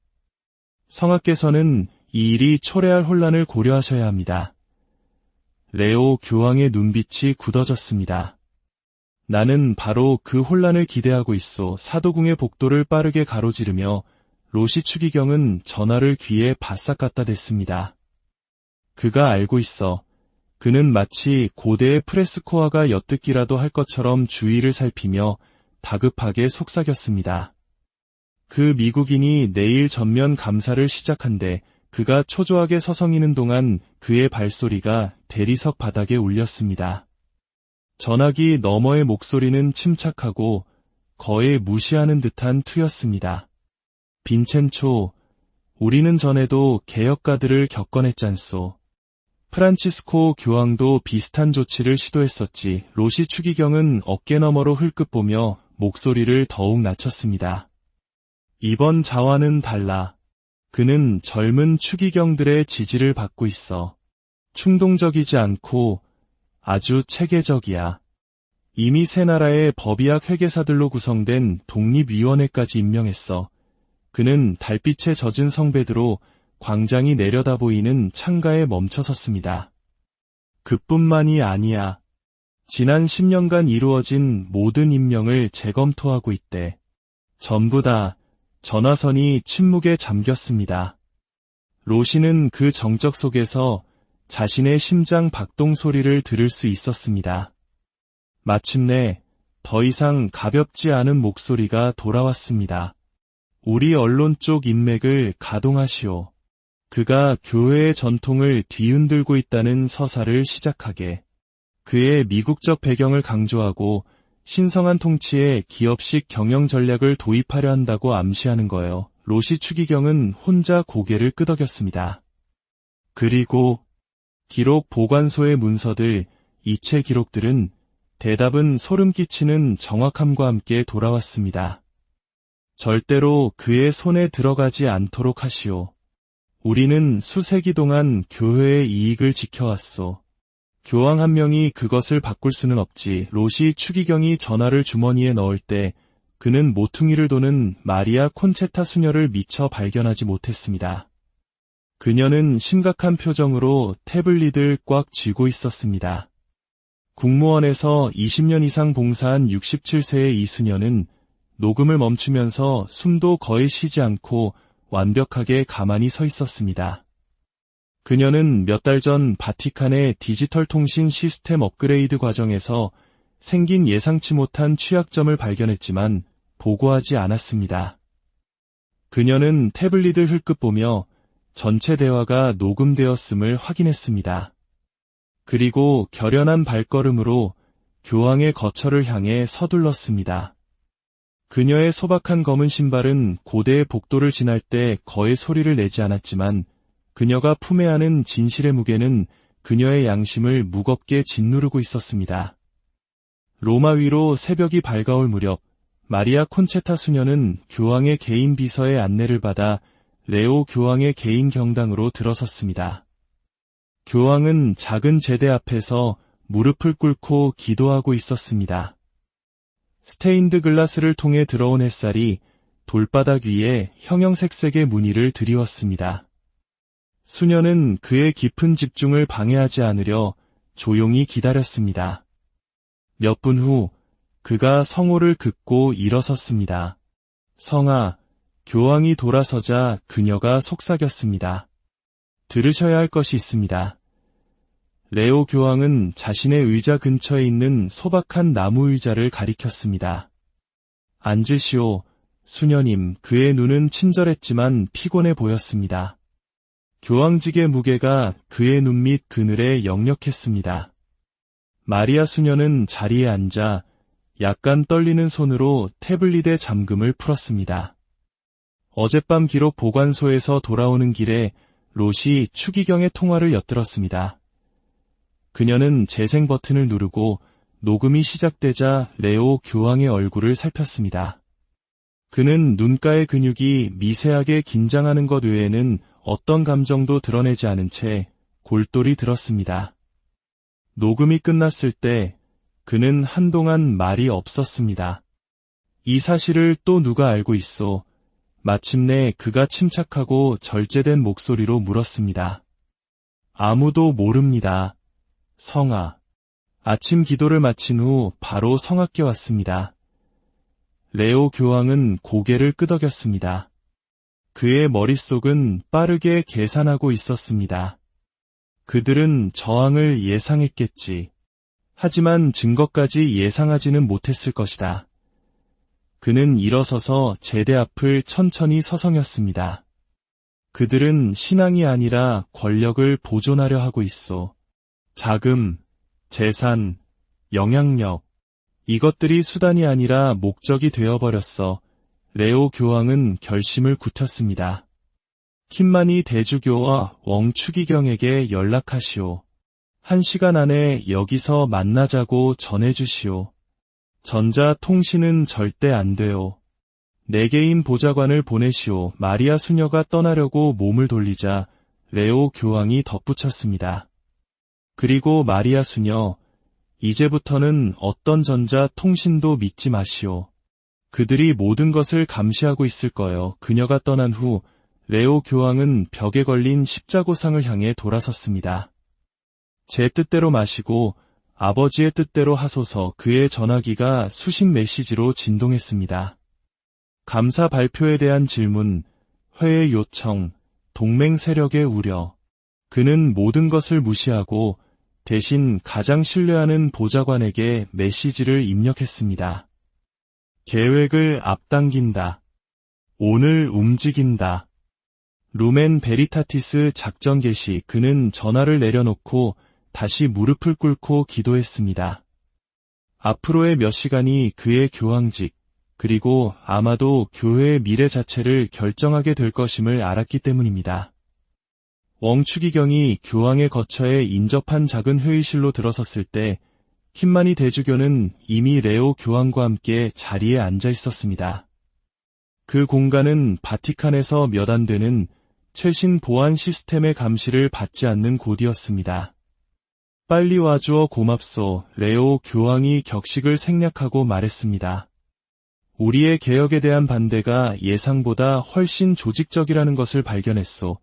성하께서는 이 일이 초래할 혼란을 고려하셔야 합니다. 레오 교황의 눈빛이 굳어졌습니다. 나는 바로 그 혼란을 기대하고 있소. 사도궁의 복도를 빠르게 가로지르며 롯이 추기경은 전화를 귀에 바싹 갖다 댔습니다. 그가 알고 있어. 그는 마치 고대의 프레스코아가 엿듣기라도 할 것처럼 주위를 살피며 다급하게 속삭였습니다. 그 미국인이 내일 전면 감사를 시작한대. 그가 초조하게 서성이는 동안 그의 발소리가 대리석 바닥에 울렸습니다. 전화기 너머의 목소리는 침착하고 거의 무시하는 듯한 투였습니다. 빈첸초, 우리는 전에도 개혁가들을 겪어냈잖소. 프란치스코 교황도 비슷한 조치를 시도했었지. 롯이 추기경은 어깨 너머로 흘끗 보며 목소리를 더욱 낮췄습니다. 이번 자와는 달라. 그는 젊은 추기경들의 지지를 받고 있어. 충동적이지 않고 아주 체계적이야. 이미 세 나라의 법의학 회계사들로 구성된 독립위원회까지 임명했어. 그는 달빛에 젖은 성베드로 광장이 내려다 보이는 창가에 멈춰섰습니다. 그뿐만이 아니야. 지난 10년간 이루어진 모든 임명을 재검토하고 있대. 전부 다 전화선이 침묵에 잠겼습니다. 로시는 그 정적 속에서 자신의 심장 박동 소리를 들을 수 있었습니다. 마침내 더 이상 가볍지 않은 목소리가 돌아왔습니다. 우리 언론 쪽 인맥을 가동하시오. 그가 교회의 전통을 뒤흔들고 있다는 서사를 시작하게. 그의 미국적 배경을 강조하고 신성한 통치에 기업식 경영 전략을 도입하려 한다고 암시하는 거예요. 로시 추기경은 혼자 고개를 끄덕였습니다. 그리고 기록 보관소의 문서들, 이체 기록들은 대답은 소름 끼치는 정확함과 함께 돌아왔습니다. 절대로 그의 손에 들어가지 않도록 하시오. 우리는 수세기 동안 교회의 이익을 지켜왔소. 교황 한 명이 그것을 바꿀 수는 없지. 로시 추기경이 전화를 주머니에 넣을 때 그는 모퉁이를 도는 마리아 콘체타 수녀를 미처 발견하지 못했습니다. 그녀는 심각한 표정으로 태블릿을 꽉 쥐고 있었습니다. 국무원에서 20년 이상 봉사한 67세의 이 수녀는 녹음을 멈추면서 숨도 거의 쉬지 않고 완벽하게 가만히 서 있었습니다. 그녀는 몇 달 전 바티칸의 디지털 통신 시스템 업그레이드 과정에서 생긴 예상치 못한 취약점을 발견했지만 보고하지 않았습니다. 그녀는 태블릿을 흘끗 보며 전체 대화가 녹음되었음을 확인했습니다. 그리고 결연한 발걸음으로 교황의 거처를 향해 서둘렀습니다. 그녀의 소박한 검은 신발은 고대의 복도를 지날 때 거의 소리를 내지 않았지만 그녀가 품에 안은 진실의 무게는 그녀의 양심을 무겁게 짓누르고 있었습니다. 로마 위로 새벽이 밝아올 무렵 마리아 콘체타 수녀는 교황의 개인 비서의 안내를 받아 레오 교황의 개인 경당으로 들어섰습니다. 교황은 작은 제대 앞에서 무릎을 꿇고 기도하고 있었습니다. 스테인드 글라스를 통해 들어온 햇살이 돌바닥 위에 형형색색의 무늬를 드리웠습니다. 수녀는 그의 깊은 집중을 방해하지 않으려 조용히 기다렸습니다. 몇 분 후 그가 성호를 긋고 일어섰습니다. 성아, 교황이 돌아서자 그녀가 속삭였습니다. 들으셔야 할 것이 있습니다. 레오 교황은 자신의 의자 근처에 있는 소박한 나무 의자를 가리켰습니다. 앉으시오, 수녀님. 그의 눈은 친절했지만 피곤해 보였습니다. 교황직의 무게가 그의 눈 밑 그늘에 역력했습니다. 마리아 수녀는 자리에 앉아 약간 떨리는 손으로 태블릿의 잠금을 풀었습니다. 어젯밤 기록 보관소에서 돌아오는 길에 로시 추기경의 통화를 엿들었습니다. 그녀는 재생 버튼을 누르고 녹음이 시작되자 레오 교황의 얼굴을 살폈습니다. 그는 눈가의 근육이 미세하게 긴장하는 것 외에는 어떤 감정도 드러내지 않은 채 골똘히 들었습니다. 녹음이 끝났을 때 그는 한동안 말이 없었습니다. 이 사실을 또 누가 알고 있소? 마침내 그가 침착하고 절제된 목소리로 물었습니다. 아무도 모릅니다. 성아. 아침 기도를 마친 후 바로 성악께 왔습니다. 레오 교황은 고개를 끄덕였습니다. 그의 머릿속은 빠르게 계산하고 있었습니다. 그들은 저항을 예상했겠지. 하지만 증거까지 예상하지는 못했을 것이다. 그는 일어서서 제대 앞을 천천히 서성였습니다. 그들은 신앙이 아니라 권력을 보존하려 하고 있어. 자금, 재산, 영향력, 이것들이 수단이 아니라 목적이 되어버렸어. 레오 교황은 결심을 굳혔습니다. 킴마니 대주교와 웡 추기경에게 연락하시오. 1시간 안에 여기서 만나자고 전해주시오. 전자통신은 절대 안 돼요. 4개인 보좌관을 보내시오. 마리아 수녀가 떠나려고 몸을 돌리자 레오 교황이 덧붙였습니다. 그리고 마리아 수녀, 이제부터는 어떤 전자 통신도 믿지 마시오. 그들이 모든 것을 감시하고 있을 거요. 그녀가 떠난 후 레오 교황은 벽에 걸린 십자고상을 향해 돌아섰습니다. 제 뜻대로 마시고 아버지의 뜻대로 하소서. 그의 전화기가 수십 메시지로 진동했습니다. 감사 발표에 대한 질문, 회의 요청, 동맹 세력의 우려. 그는 모든 것을 무시하고 대신 가장 신뢰하는 보좌관에게 메시지를 입력했습니다. 계획을 앞당긴다. 오늘 움직인다. 루멘 베리타티스 작전 개시. 그는 전화를 내려놓고 다시 무릎을 꿇고 기도했습니다. 앞으로의 몇 시간이 그의 교황직, 그리고 아마도 교회의 미래 자체를 결정하게 될 것임을 알았기 때문입니다. 웡추기경이 교황의 거처에 인접한 작은 회의실로 들어섰을 때 킴마니 대주교는 이미 레오 교황과 함께 자리에 앉아 있었습니다. 그 공간은 바티칸에서 몇 안 되는 최신 보안 시스템의 감시를 받지 않는 곳이었습니다. 빨리 와주어 고맙소. 레오 교황이 격식을 생략하고 말했습니다. 우리의 개혁에 대한 반대가 예상보다 훨씬 조직적이라는 것을 발견했소.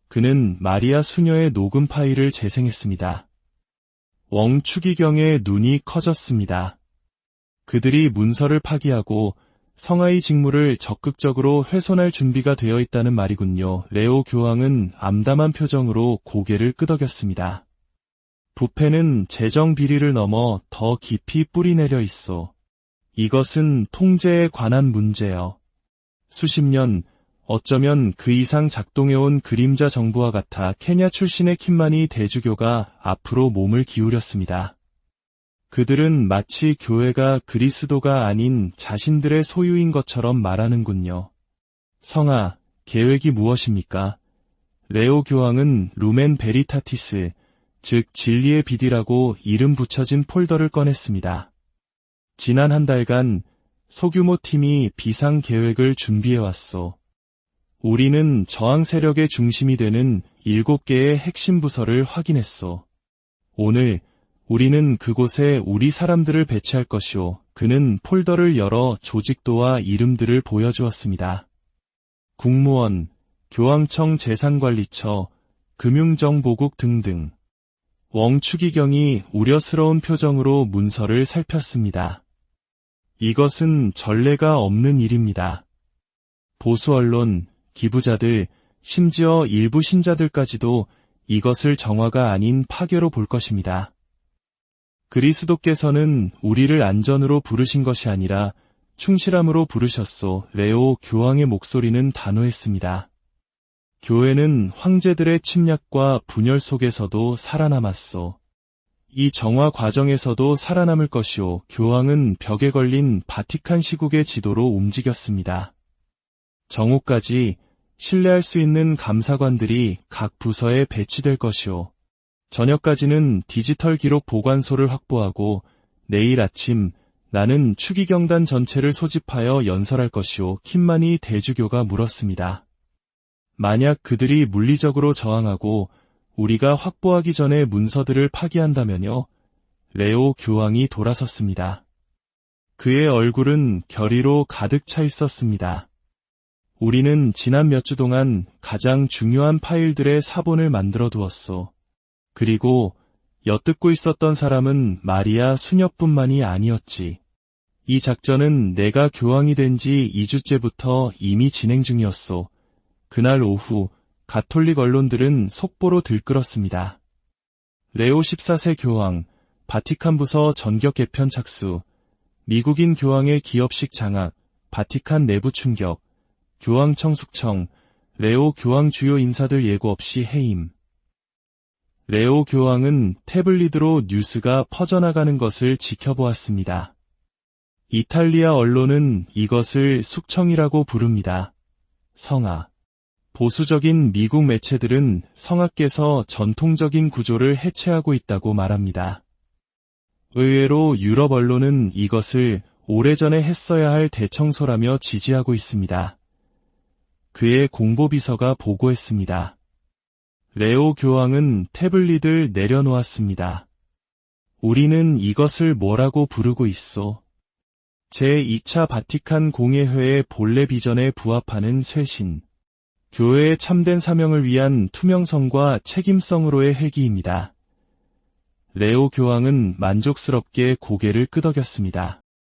그는 마리아 수녀의 녹음 파일을 재생했습니다. 웡추기경의 눈이 커졌습니다. 그들이 문서를 파기하고 성하의 직무를 적극적으로 훼손할 준비가 되어 있다는 말이군요. 레오 교황은 암담한 표정으로 고개를 끄덕였습니다. 부패는 재정 비리를 넘어 더 깊이 뿌리내려 있소. 이것은 통제에 관한 문제요. 수십 년, 어쩌면 그 이상 작동해온 그림자 정부와 같아 케냐 출신의 킴마니 대주교가 앞으로 몸을 기울였습니다. 그들은 마치 교회가 그리스도가 아닌 자신들의 소유인 것처럼 말하는군요. 성하, 계획이 무엇입니까? 레오 교황은 루멘 베리타티스, 즉 진리의 빛이라고 이름 붙여진 폴더를 꺼냈습니다. 지난 한 달간 소규모 팀이 비상 계획을 준비해왔소. 우리는 저항 세력의 중심이 되는 7개의 핵심 부서를 확인했소. 오늘 우리는 그곳에 우리 사람들을 배치할 것이오. 그는 폴더를 열어 조직도와 이름들을 보여주었습니다. 국무원, 교황청 재산관리처, 금융정보국 등등. 웡추기경이 우려스러운 표정으로 문서를 살폈습니다. 이것은 전례가 없는 일입니다. 보수 언론, 기부자들, 심지어 일부 신자들까지도 이것을 정화가 아닌 파괴로 볼 것입니다. 그리스도께서는 우리를 안전으로 부르신 것이 아니라 충실함으로 부르셨소. 레오 교황의 목소리는 단호했습니다. 교회는 황제들의 침략과 분열 속에서도 살아남았소. 이 정화 과정에서도 살아남을 것이오. 교황은 벽에 걸린 바티칸 시국의 지도로 움직였습니다. 정오까지 신뢰할 수 있는 감사관들이 각 부서에 배치될 것이오. 저녁까지는 디지털 기록 보관소를 확보하고 내일 아침 나는 추기경단 전체를 소집하여 연설할 것이오. 킴마니 대주교가 물었습니다. 만약 그들이 물리적으로 저항하고 우리가 확보하기 전에 문서들을 파기한다면요? 레오 교황이 돌아섰습니다. 그의 얼굴은 결의로 가득 차 있었습니다. 우리는 지난 몇 주 동안 가장 중요한 파일들의 사본을 만들어 두었소. 그리고 엿듣고 있었던 사람은 마리아 수녀뿐만이 아니었지. 이 작전은 내가 교황이 된 지 2주째부터 이미 진행 중이었소. 그날 오후 가톨릭 언론들은 속보로 들끓었습니다. 레오 14세 교황, 바티칸 부서 전격 개편 착수, 미국인 교황의 기업식 장악, 바티칸 내부 충격, 교황청 숙청, 레오 교황 주요 인사들 예고 없이 해임. 레오 교황은 태블릿으로 뉴스가 퍼져나가는 것을 지켜보았습니다. 이탈리아 언론은 이것을 숙청이라고 부릅니다. 성하. 보수적인 미국 매체들은 성하께서 전통적인 구조를 해체하고 있다고 말합니다. 의외로 유럽 언론은 이것을 오래전에 했어야 할 대청소라며 지지하고 있습니다. 그의 공보비서가 보고했습니다. 레오 교황은 태블릿을 내려놓았습니다. 우리는 이것을 뭐라고 부르고 있소? 제2차 바티칸 공예회의 본래 비전에 부합하는 쇄신. 교회의 참된 사명을 위한 투명성과 책임성으로의 회귀입니다. 레오 교황은 만족스럽게 고개를 끄덕였습니다.